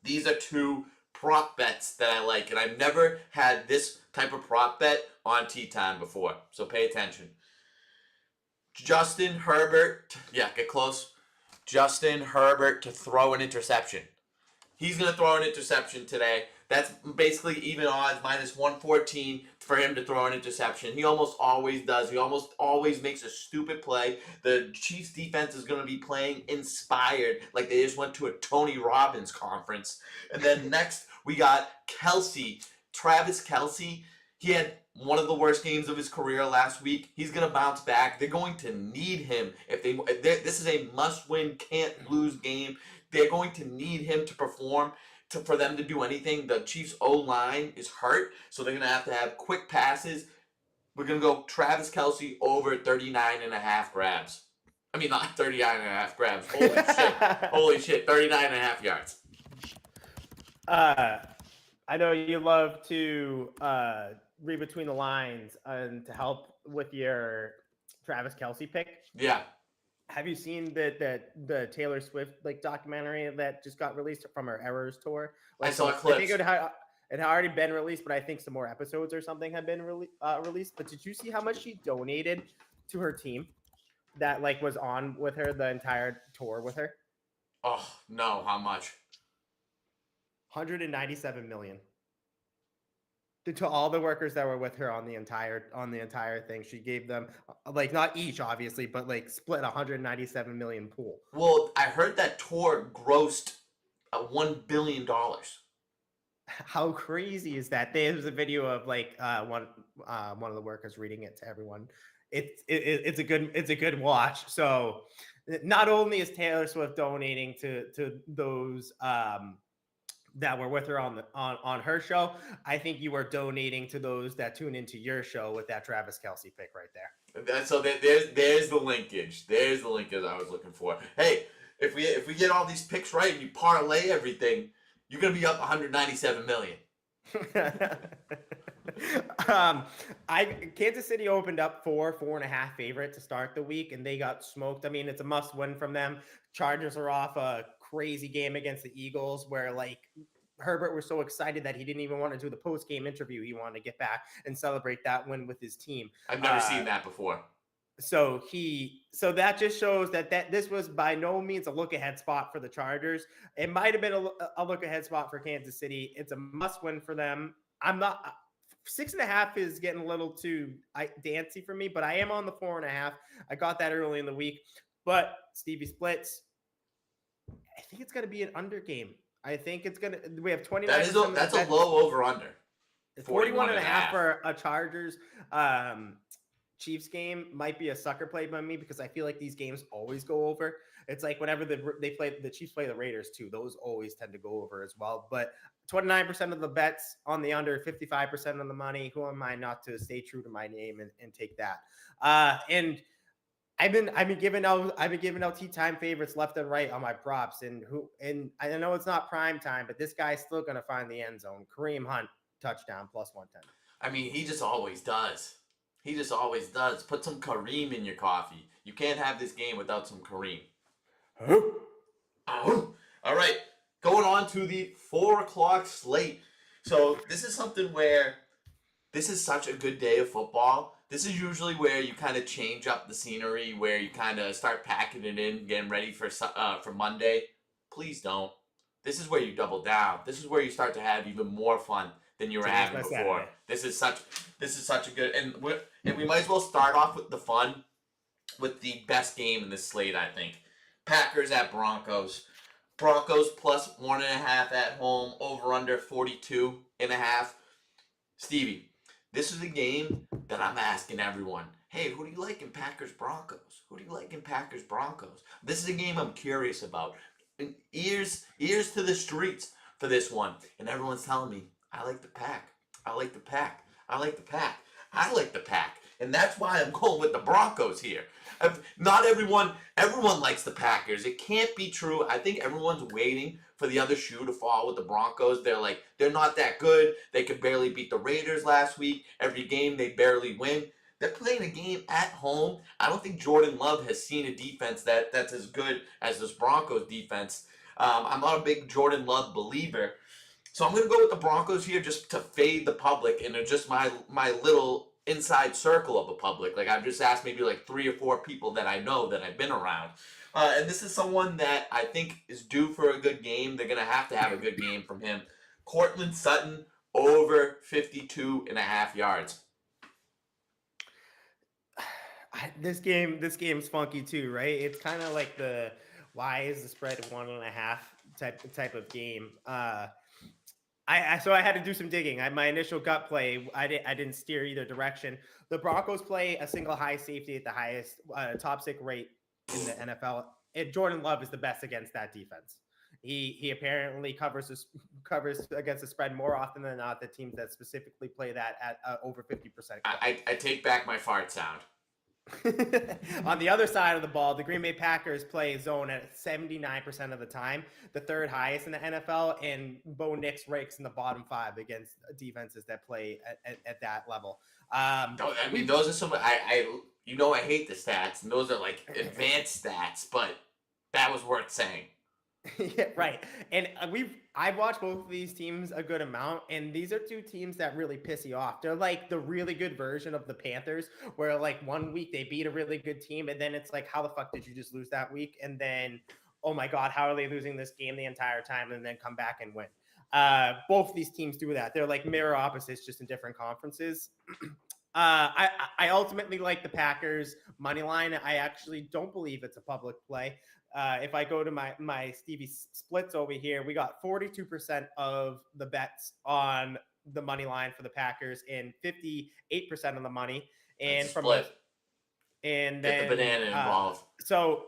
these are two prop bets that I like, and I've never had this type of prop bet on Tea Time before, so pay attention. Justin Herbert, yeah, get close. Justin Herbert to throw an interception. He's going to throw an interception today. That's basically even odds, -114 for him to throw an interception. He almost always does. He almost always makes a stupid play. The Chiefs defense is going to be playing inspired, like they just went to a Tony Robbins conference. And then next, we got Kelsey, Travis Kelsey. He had one of the worst games of his career last week. He's going to bounce back. They're going to need him. This is a must-win, can't-lose game. They're going to need him to perform for them to do anything. The Chiefs' O-line is hurt, so they're going to have quick passes. We're going to go Travis Kelsey over 39.5 grabs. I mean, not 39.5 grabs. Holy shit. Holy shit. 39.5 yards. I know you love to read between the lines and to help with your Travis Kelsey pick. Yeah. Have you seen the Taylor Swift documentary that just got released from her Errors tour? I saw clips. I think it had already been released, but I think some more episodes or something had been released. But did you see how much she donated to her team that was on with her the entire tour with her? Oh no! How much? 197 million. To all the workers that were with her on the entire thing. She gave them not each obviously, but split 197 million pool. Well, I heard that tour grossed $1 billion. How crazy is that? There's a video of one of the workers reading it to everyone. It's a good watch. So not only is Taylor Swift donating to those that were with her on her show, I think you are donating to those that tune into your show with that Travis Kelsey pick right there. So there's the linkage. There's the linkage I was looking for. Hey, if we get all these picks right and you parlay everything, you're gonna be up 197 million. Kansas City opened up 4.5 favorite to start the week, and they got smoked. I mean, it's a must win from them. Chargers are off a crazy game against the Eagles where Herbert was so excited that he didn't even want to do the post-game interview. He wanted to get back and celebrate that win with his team. I've never seen that before. So that just shows that this was by no means a look-ahead spot for the Chargers. It might have been a look-ahead spot for Kansas City. It's a must-win for them. I'm not 6.5 is getting a little too dancy for me, but I am on the 4.5. I got that early in the week, but Stevie splits. I think it's going to be an under game. I think it's going to. We have 29. That's a low over under. 41.5 for a Chargers. Chiefs game might be a sucker play by me because I feel like these games always go over. It's like whenever the Chiefs play the Raiders too, those always tend to go over as well. But 29% of the bets on the under, 55% of the money. Who am I not to stay true to my name and take that? And I've been giving out tea time favorites left and right on my props, and I know it's not prime time, but this guy's still gonna find the end zone. Kareem Hunt touchdown +110. I mean, he just always does. He just always does. Put some Kareem in your coffee. You can't have this game without some Kareem. All right, going on to the 4 o'clock slate. So this is something where this is such a good day of football. This is usually where you kind of change up the scenery, where you kind of start packing it in, getting ready for Monday. Please don't. This is where you double down. This is where you start to have even more fun than you were having before. This is such a good, and we might as well start off with the fun, with the best game in this slate, I think. Packers at Broncos. Broncos +1.5 at home, over under 42.5. Stevie, this is a game that I'm asking everyone. Hey, who do you like in Packers Broncos? Who do you like in Packers Broncos? This is a game I'm curious about. And ears to the streets for this one. And everyone's telling me, I like the Pack. I like the Pack. I like the Pack. I like the Pack. And that's why I'm going with the Broncos here. Not everyone likes the Packers. It can't be true. I think everyone's waiting for the other shoe to fall with the Broncos. They're not that good. They could barely beat the Raiders last week. Every game they barely win. they're playing a game at home. I don't think Jordan Love has seen a defense that's as good as this Broncos defense. I'm not a big Jordan Love believer, so I'm going to go with the Broncos here just to fade the public and just my little inside circle of the public. Like I've just asked maybe like 3 or 4 people that I know that I've been around. And this is someone that I think is due for a good game. They're going to have a good game from him. Cortland Sutton over 52.5 yards. This game's funky too, right? It's kind of like the why is the spread 1.5 type of game. So I had to do some digging. My initial gut play, I didn't steer either direction. The Broncos play a single high safety at the highest top sick rate in the NFL. Jordan Love is the best against that defense. He apparently covers against the spread more often than not. The teams that specifically play that at over 50%. I take back my fart sound. On the other side of the ball, the Green Bay Packers play zone at 79% of the time, the third highest in the NFL, and Bo Nix ranks in the bottom 5 against defenses that play at that level. Those are some I hate the stats, and those are like advanced stats, but that was worth saying. Yeah, right. And I've watched both of these teams a good amount, and these are 2 teams that really piss you off. They're like the really good version of the Panthers, where like one week they beat a really good team, and then it's like, how the fuck did you just lose that week? And then, oh my God, how are they losing this game the entire time and then come back and win? Both of these teams do that. They're like mirror opposites, just in different conferences. I ultimately like the Packers money line. I actually don't believe it's a public play. If I go to my Stevie splits over here, we got 42% of the bets on the money line for the Packers and 58% of the money. And from split. And get then the banana involved. So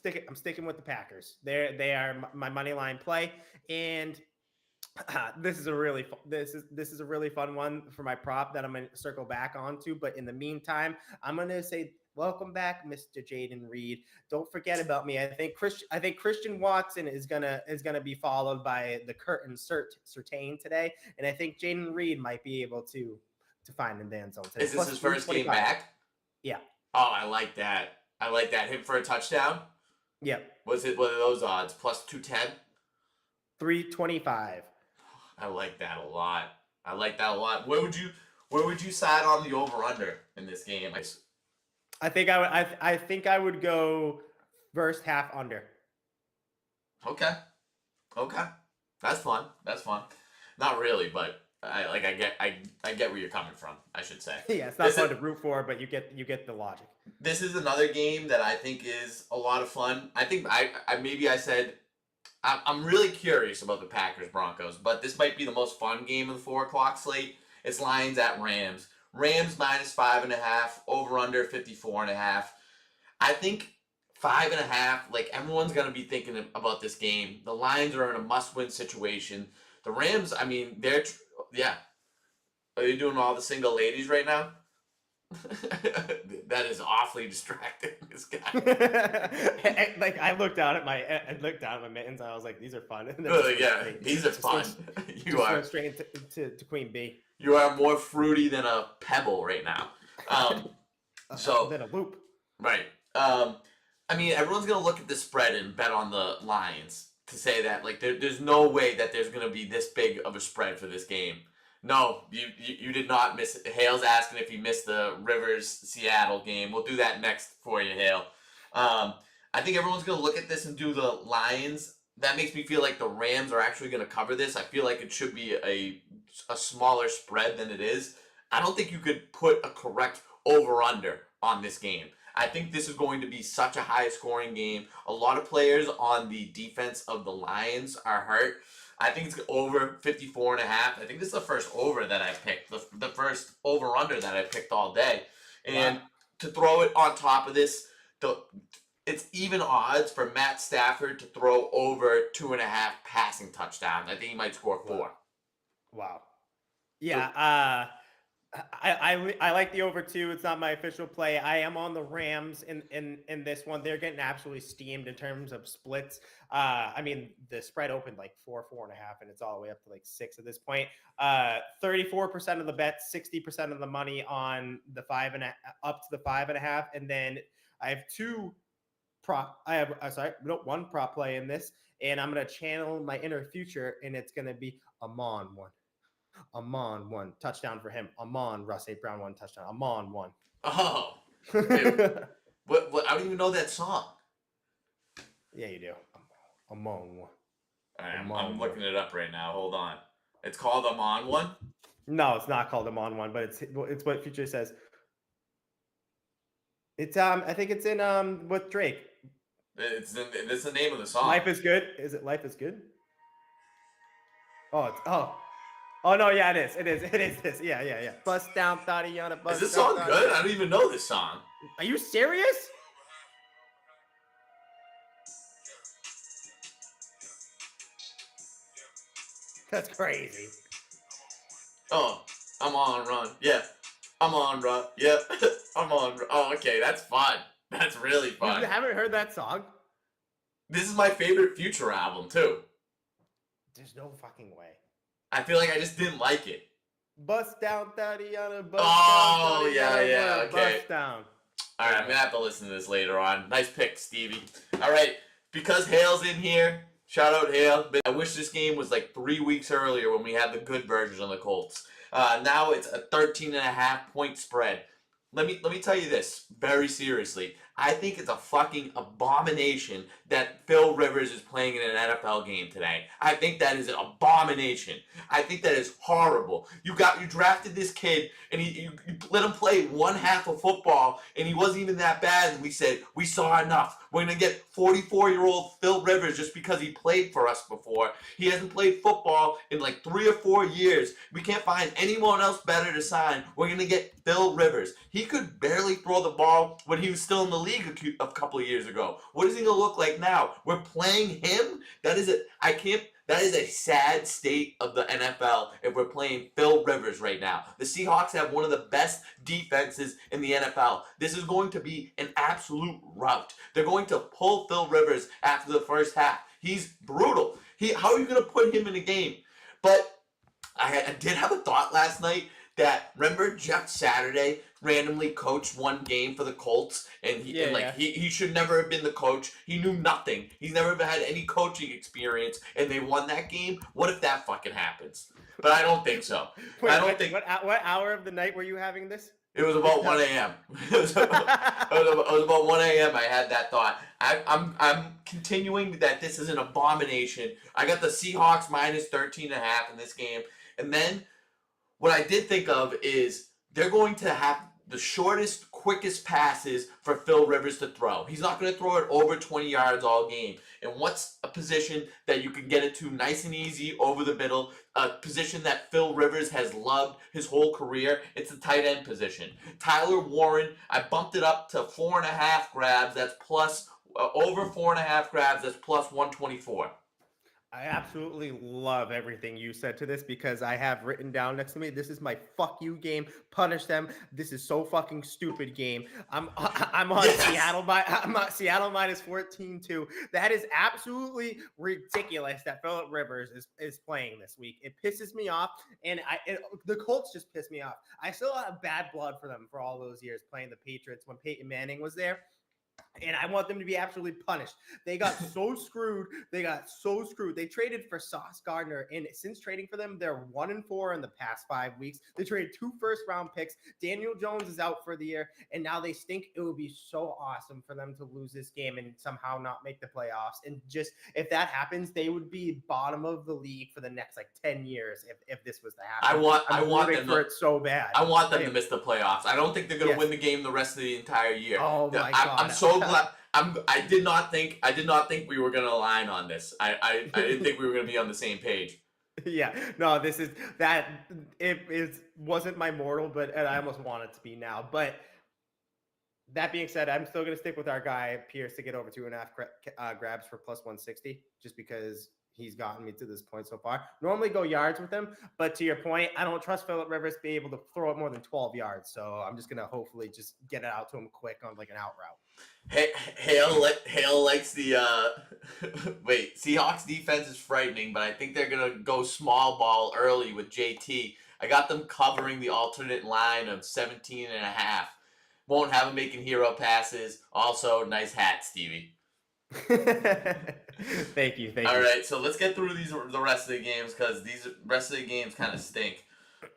I'm sticking with the Packers. They are my money line play, and this is a really fun one for my prop that I'm going to circle back onto. But in the meantime, I'm going to say welcome back, Mr. Jaden Reed. Don't forget about me. I think Christian Watson is gonna be followed by the Curtin Surtain today, and I think Jaden Reed might be able to find in the end zone today. Is this his first game back? Yeah. Oh, I like that. Him for a touchdown. Yep. What are those odds? Plus 210. 325. I like that a lot. Where would you side on the over under in this game? I think I would go first half under. Okay. That's fun. Not really, but I get where you're coming from, I should say. Yeah, it's not fun to root for, but you get the logic. This is another game that I think is a lot of fun. I think I said I'm really curious about the Packers Broncos, but this might be the most fun game of the 4 o'clock slate. It's Lions at Rams. Rams -5.5, over under 54.5. I think 5.5. Like everyone's gonna be thinking about this game. The Lions are in a must-win situation. The Rams, I mean, Are you doing all the single ladies right now? That is awfully distracting. This guy. Like I looked down at my mittens. And I was like, these are fun. Yeah, these are fun. You are straight to Queen Bee. You are more fruity than a pebble right now. Than a loop. Right. I mean, everyone's gonna look at the spread and bet on the Lions to say that like there's no way that there's gonna be this big of a spread for this game. No, you did not miss it. Hale's asking if you missed the Rivers-Seattle game. We'll do that next for you, Hale. I think everyone's going to look at this and do the Lions. That makes me feel like the Rams are actually going to cover this. I feel like it should be a smaller spread than it is. I don't think you could put a correct over-under on this game. I think this is going to be such a high-scoring game. A lot of players on the defense of the Lions are hurt. I think it's over 54.5. I think this is the first over that I picked, the first over-under that I picked all day. And to throw it on top of this, it's even odds for Matt Stafford to throw over 2.5 passing touchdowns. I think he might score 4. Wow. Yeah. I like the over 2. It's not my official play. I am on the Rams in this one. They're getting absolutely steamed in terms of splits. I mean, the spread opened like 4.5, and it's all the way up to like 6 at this point. 34% of the bets, 60% of the money on the up to the 5.5, and then I have one prop play in this, and I'm gonna channel my inner future, and it's gonna be Amon one. Amon one touchdown for him. Amon Russ A. Brown one touchdown. Amon one. Oh, dude. What? I don't even know that song. Yeah, you do. Amon one. All right, I'm Amon looking one. it up right now. Hold on. It's called I'm on one. No, it's not called Amon one, but it's what Future says. It's I think it's in with Drake. It's the name of the song. Life is good. Is it Life is Good? Oh no, yeah, it is. It is this. Yeah. Bust down, thotty on a bust. Is this down, song good? I don't even know this song. Are you serious? That's crazy. Oh, I'm on run. Yeah. I'm on run. Yeah. I'm on. Oh, okay. That's fun. That's really fun. You haven't heard that song? This is my favorite Future album too. There's no fucking way. I feel like I just didn't like it. Bust down, Tatiana. Bust Oh, down, yeah, Tatiana, yeah, okay. Bust down. All right, I'm gonna have to listen to this later on. Nice pick, Stevie. All right, because Hale's in here. Shout out Hale. But I wish this game was like 3 weeks earlier when we had the good versions on the Colts. Now it's a 13.5-point spread. Let me tell you this very seriously. I think it's a fucking abomination that Phil Rivers is playing in an NFL game today. I think that is an abomination. I think that is horrible. You drafted this kid and you let him play one half of football and he wasn't even that bad, and we said we saw enough. We're gonna get 44-year-old Phil Rivers just because he played for us before. He hasn't played football in like 3 or 4 years. We can't find anyone else better to sign. We're gonna get Phil Rivers. He could barely throw the ball when he was still in the league a couple of years ago. What is he gonna look like now? We're playing him? That is a sad state of the NFL if we're playing Phil Rivers right now. The Seahawks have one of the best defenses in the NFL. This is going to be an absolute rout. They're going to pull Phil Rivers after the first half. He's brutal. How are you going to put him in a game? But I did have a thought last night that, remember Jeff Saturday randomly coached one game for the Colts, and he should never have been the coach. He knew nothing. He's never had any coaching experience, and they won that game. What if that fucking happens? But I don't think so. Wait, I don't think. What hour of the night were you having this? It was about 1 a.m. It was about 1 a.m. I had that thought. I'm continuing that this is an abomination. I got the Seahawks minus 13.5 in this game, and then what I did think of is they're going to have the shortest, quickest passes for Phil Rivers to throw. He's not going to throw it over 20 yards all game. And what's a position that you can get it to nice and easy over the middle? A position that Phil Rivers has loved his whole career. It's the tight end position. Tyler Warren, I bumped it up to 4.5 grabs. That's plus over 4.5 grabs. That's plus 124. I absolutely love everything you said to this because I have written down next to me, this is my fuck you game. Punish them. This is so fucking stupid game. I'm on Yes. Seattle minus 14-2. That is absolutely ridiculous that Phillip Rivers is playing this week. It pisses me off, and the Colts just piss me off. I still have bad blood for them for all those years playing the Patriots when Peyton Manning was there. And I want them to be absolutely punished. They got so screwed. They traded for Sauce Gardner, and since trading for them, they're 1-4 in the past 5 weeks. They traded 2 first-round picks. Daniel Jones is out for the year, and now they stink. It would be so awesome for them to lose this game and somehow not make the playoffs. And just if that happens, they would be bottom of the league for the next 10 years if this was to happen. I want them for it so bad. I want them to miss the playoffs. I don't think they're going to win the game the rest of the entire year. Oh my God! I'm so glad. I did not think we were going to align on this. I didn't think we were going to be on the same page. Yeah, no, this is that. It wasn't my mortal, but I almost want it to be now. But that being said, I'm still going to stick with our guy Pierce to get over 2.5 grabs for plus 160, just because he's gotten me to this point so far. Normally go yards with him, but to your point, I don't trust Phillip Rivers to be able to throw it more than 12 yards. So I'm just gonna hopefully just get it out to him quick on like an out route. Hale likes the wait. Seahawks defense is frightening, but I think they're gonna go small ball early with JT. I got them covering the alternate line of 17 and a half. Won't have him making hero passes. Also, nice hat, Stevie. Thank you. All right, so let's get through the rest of the games because these rest of the games kind of stink.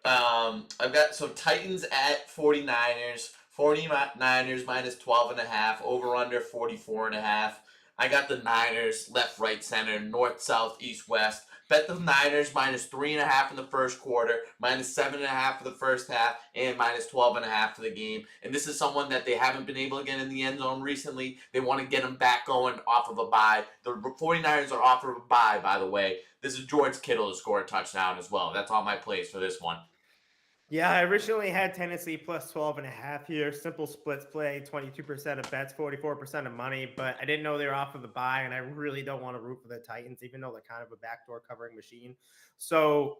I've got Titans at 49ers. 49ers minus 12 and a half. Over under 44 and a half. I got the Niners left, right, center, north, south, east, west. Bet the Niners minus 3.5 in the first quarter, minus 7.5 for the first half, and minus 12.5 for the game. And this is someone that they haven't been able to get in the end zone recently. They want to get him back going off of a bye. The 49ers are off of a bye, by the way. This is George Kittle to score a touchdown as well. That's all my plays for this one. Yeah, I originally had Tennessee plus 12.5 here. Simple splits play, 22% of bets, 44% of money, but I didn't know they were off of the bye, and I really don't want to root for the Titans, even though they're kind of a backdoor covering machine. So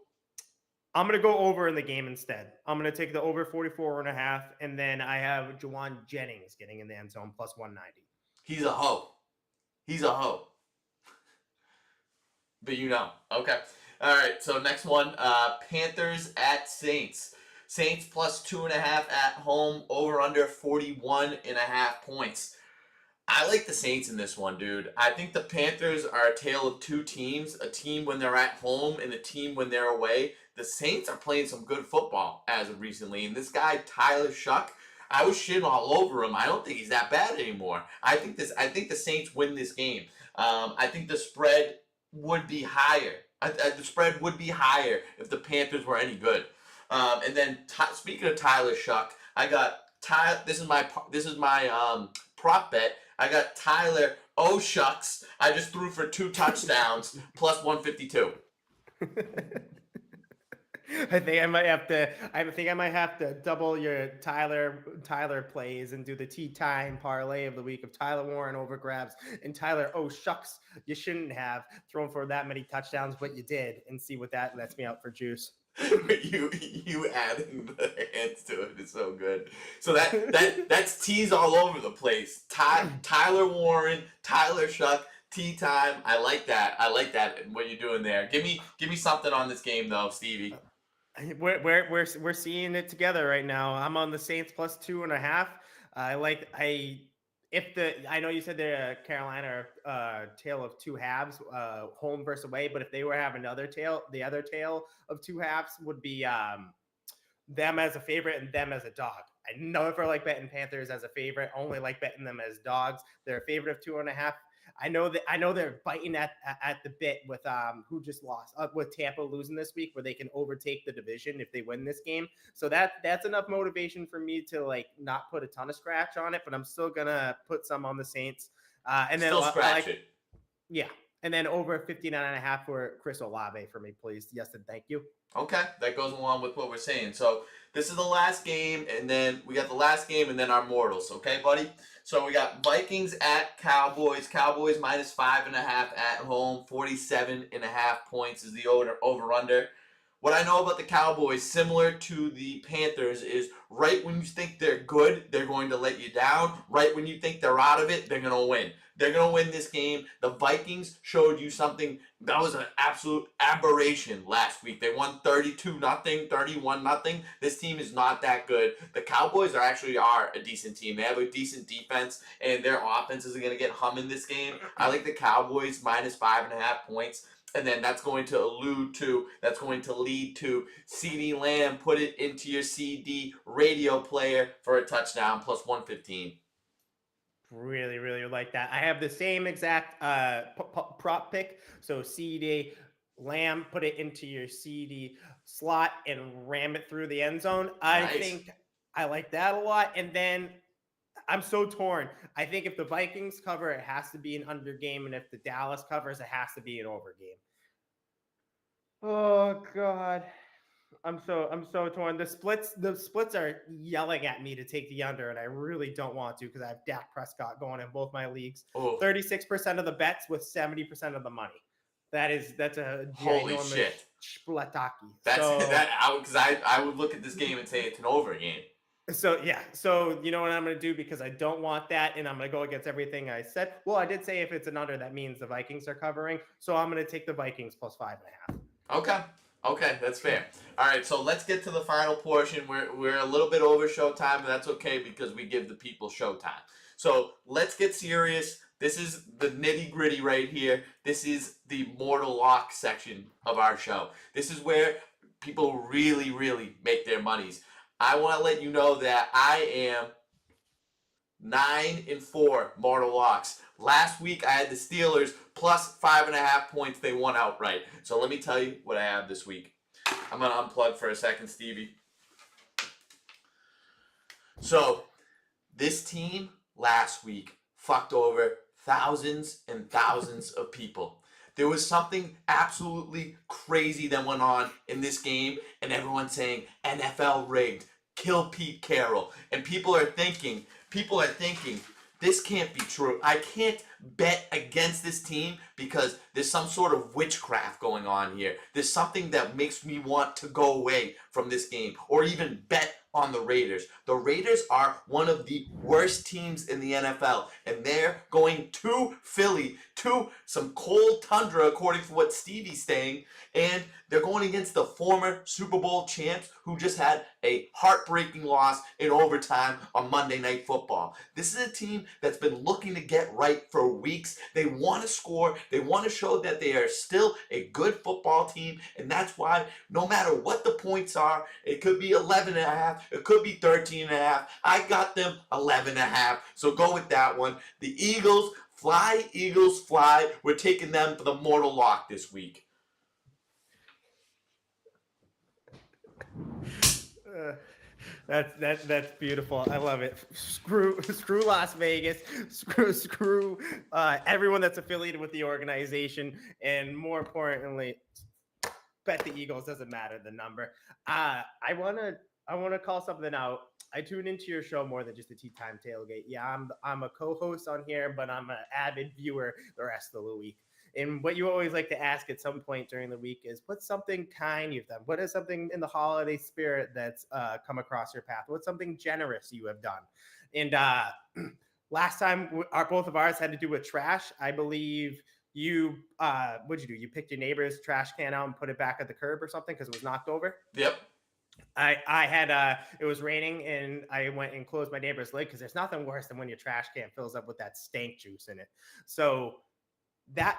I'm going to go over in the game instead. I'm going to take the over 44.5, and then I have Juwan Jennings getting in the end zone plus 190. He's a hoe. He's a hoe. But you know. Okay. All right, so next one, Panthers at Saints. Saints plus 2.5 at home, over under 41.5 points. I like the Saints in this one, dude. I think the Panthers are a tale of two teams, a team when they're at home and a team when they're away. The Saints are playing some good football as of recently, and this guy, Tyler Shuck, I was shitting all over him. I don't think he's that bad anymore. I think the Saints win this game. I think the spread would be higher. The spread would be higher if the Panthers were any good. And then speaking of Tyler Shuck, I got This is my prop bet. I got Tyler. Oh shucks! I just threw for 2 touchdowns plus 152. I think I might have to double your Tyler plays and do the tea time parlay of the week of Tyler Warren over grabs and Tyler. Oh shucks, you shouldn't have thrown for that many touchdowns, but you did, and see what that lets me out for juice. you adding the hands to it is so good. So that's teas all over the place. Tyler Warren, Tyler Shuck, tea time. I like that. What you're doing there. Give me something on this game though, Stevie. We're seeing it together right now. I'm on the Saints plus 2.5. I know you said they're Carolina tale of two halves, home versus away, but if they were having another tale, the other tale of two halves would be them as a favorite and them as a dog. I never like betting Panthers as a favorite, only like betting them as dogs. They're a favorite of 2.5. I know they're biting at the bit with who just lost with Tampa losing this week, where they can overtake the division if they win this game. So that's enough motivation for me to like not put a ton of scratch on it, but I'm still gonna put some on the Saints. And then still scratch it. Yeah, and then over 59.5 for Chris Olave for me, please. Yes, and thank you. Okay, that goes along with what we're saying. So this is the last game, and then we got the last game, and then our mortals. Okay, buddy. So we got Vikings at Cowboys. Cowboys minus 5.5 at home. 47.5 points is the over under. What I know about the Cowboys, similar to the Panthers, is right when you think they're good, they're going to let you down. Right when you think they're out of it, they're going to win. They're going to win this game. The Vikings showed you something that was an absolute aberration last week. They won 32-0, 31-0. This team is not that good. The Cowboys are a decent team. They have a decent defense, and their offense is going to get humming this game. I like the Cowboys minus 5.5 points. And then that's going to lead to CeeDee Lamb. Put it into your CD radio player for a touchdown plus 115. Really, really like that. I have the same exact prop pick. So CeeDee Lamb, put it into your CD slot and ram it through the end zone. I think I like that a lot. And then I'm so torn. I think if the Vikings cover, it has to be an under game, and if the Dallas covers, it has to be an over game. Oh God, I'm so torn. The splits are yelling at me to take the under, and I really don't want to because I have Dak Prescott going in both my leagues. 36% of the bets with 70% of the money. That's a Holy ginormous shit. splataki. That's So because I would look at this game and say it's an over game. So yeah, so you know what I'm going to do because I don't want that, and I'm going to go against everything I said. Well, I did say if it's an under, that means the Vikings are covering, so I'm going to take the Vikings plus 5.5. Okay, that's fair. All right, so let's get to the final portion. We're a little bit over showtime, but that's okay because we give the people showtime. So let's get serious. This is the nitty gritty right here. This is the mortal lock section of our show. This is where people really, really make their monies. I want to let you know that I am 9-4 mortal locks. Last week I had the Steelers plus 5.5 points. They won outright. So let me tell you what I have this week. I'm gonna unplug for a second, Stevie. So this team last week fucked over thousands and thousands of people. There was something absolutely crazy that went on in this game, and everyone's saying NFL rigged, kill Pete Carroll, and people are thinking, this can't be true. I can't bet against this team because there's some sort of witchcraft going on here. There's something that makes me want to go away from this game or even bet on the Raiders. The Raiders are one of the worst teams in the NFL, and they're going to Philly, to some cold tundra, according to what Stevie's saying, and they're going against the former Super Bowl champs who just had a heartbreaking loss in overtime on Monday Night Football. This is a team that's been looking to get right for weeks. They want to score. They want to show that they are still a good football team, and that's why no matter what the points are, it could be 11.5, it could be 13.5. I got them 11.5, so go with that one. The Eagles fly. We're taking them for the mortal lock this week. That's beautiful. I love it. Screw Las Vegas. Screw everyone that's affiliated with the organization, and more importantly, bet the Eagles. Doesn't matter the number. I wanna call something out. I tune into your show more than just a tea time tailgate. Yeah, I'm a co-host on here, but I'm an avid viewer the rest of the week. And what you always like to ask at some point during the week is, what's something kind you've done? What is something in the holiday spirit that's come across your path? What's something generous you have done? And last time, both of ours had to do with trash. I believe you what'd you do? You picked your neighbor's trash can out and put it back at the curb or something because it was knocked over. Yep. I had it was raining and I went and closed my neighbor's lid because there's nothing worse than when your trash can fills up with that stank juice in it. So that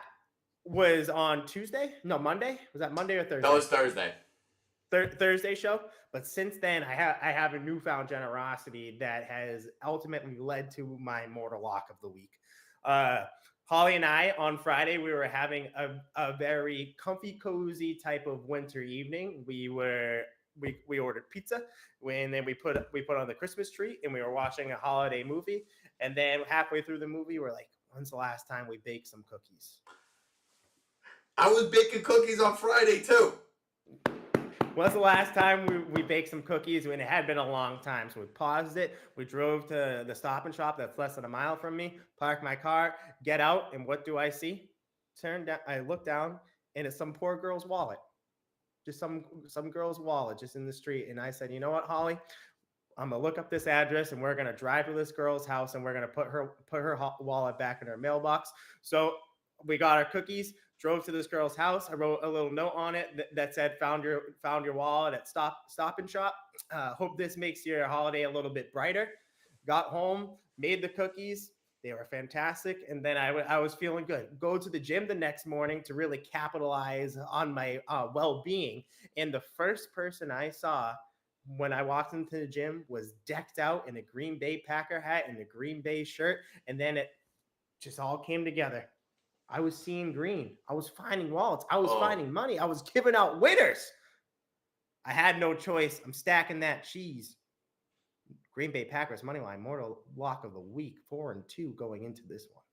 was on Tuesday. No, Monday. Was that Monday or Thursday? That was Thursday. Thursday show. But since then, I have a newfound generosity that has ultimately led to my mortal lock of the week. Holly and I on Friday, we were having a very comfy, cozy type of winter evening. We ordered pizza, and then we put on the Christmas tree, and we were watching a holiday movie. And then halfway through the movie, we're like, when's the last time we baked some cookies? I was baking cookies on Friday too. When's the last time we baked some cookies? When it had been a long time. So we paused it. We drove to the Stop and Shop that's less than a mile from me, park my car, get out, and what do I see? Turn down. I look down, and it's some poor girl's wallet. Just some girl's wallet just in the street. And I said, you know what, Holly? I'm gonna look up this address, and we're gonna drive to this girl's house, and we're gonna put her wallet back in her mailbox. So we got our cookies, drove to this girl's house. I wrote a little note on it that said, found your wallet at Stop and Shop. Hope this makes your holiday a little bit brighter. Got home, made the cookies. They were fantastic. And then I was feeling good. Go to the gym the next morning to really capitalize on my well-being. And the first person I saw when I walked into the gym was decked out in a Green Bay Packer hat and a Green Bay shirt. And then it just all came together. I was seeing green. I was finding wallets. I was finding money. I was giving out winners. I had no choice. I'm stacking that cheese. Green Bay Packers money line, mortal lock of the week, 4-2 going into this one.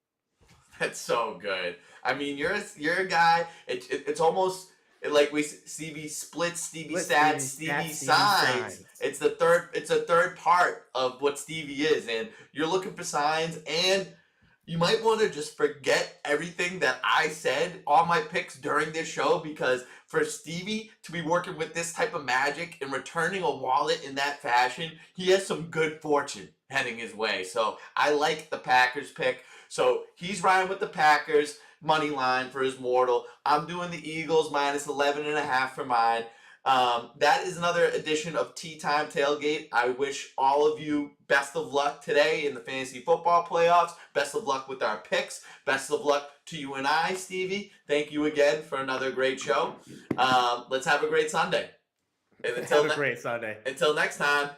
That's so good. I mean, you're a guy. It's almost like Stevie splits, Stevie stats, Stevie signs. It's the third. It's a third part of what Stevie is, and you're looking for signs and you might want to just forget everything that I said, all my picks during this show, because for Stevie to be working with this type of magic and returning a wallet in that fashion, he has some good fortune heading his way. So I like the Packers pick. So he's riding with the Packers money line for his mortal. I'm doing the Eagles minus 11.5 for mine. That is another edition of Tea Time Tailgate. I wish all of you best of luck today in the fantasy football playoffs. Best of luck with our picks. Best of luck to you and I, Stevie. Thank you again for another great show. Let's have a great Sunday. And Have a great Sunday. until next time.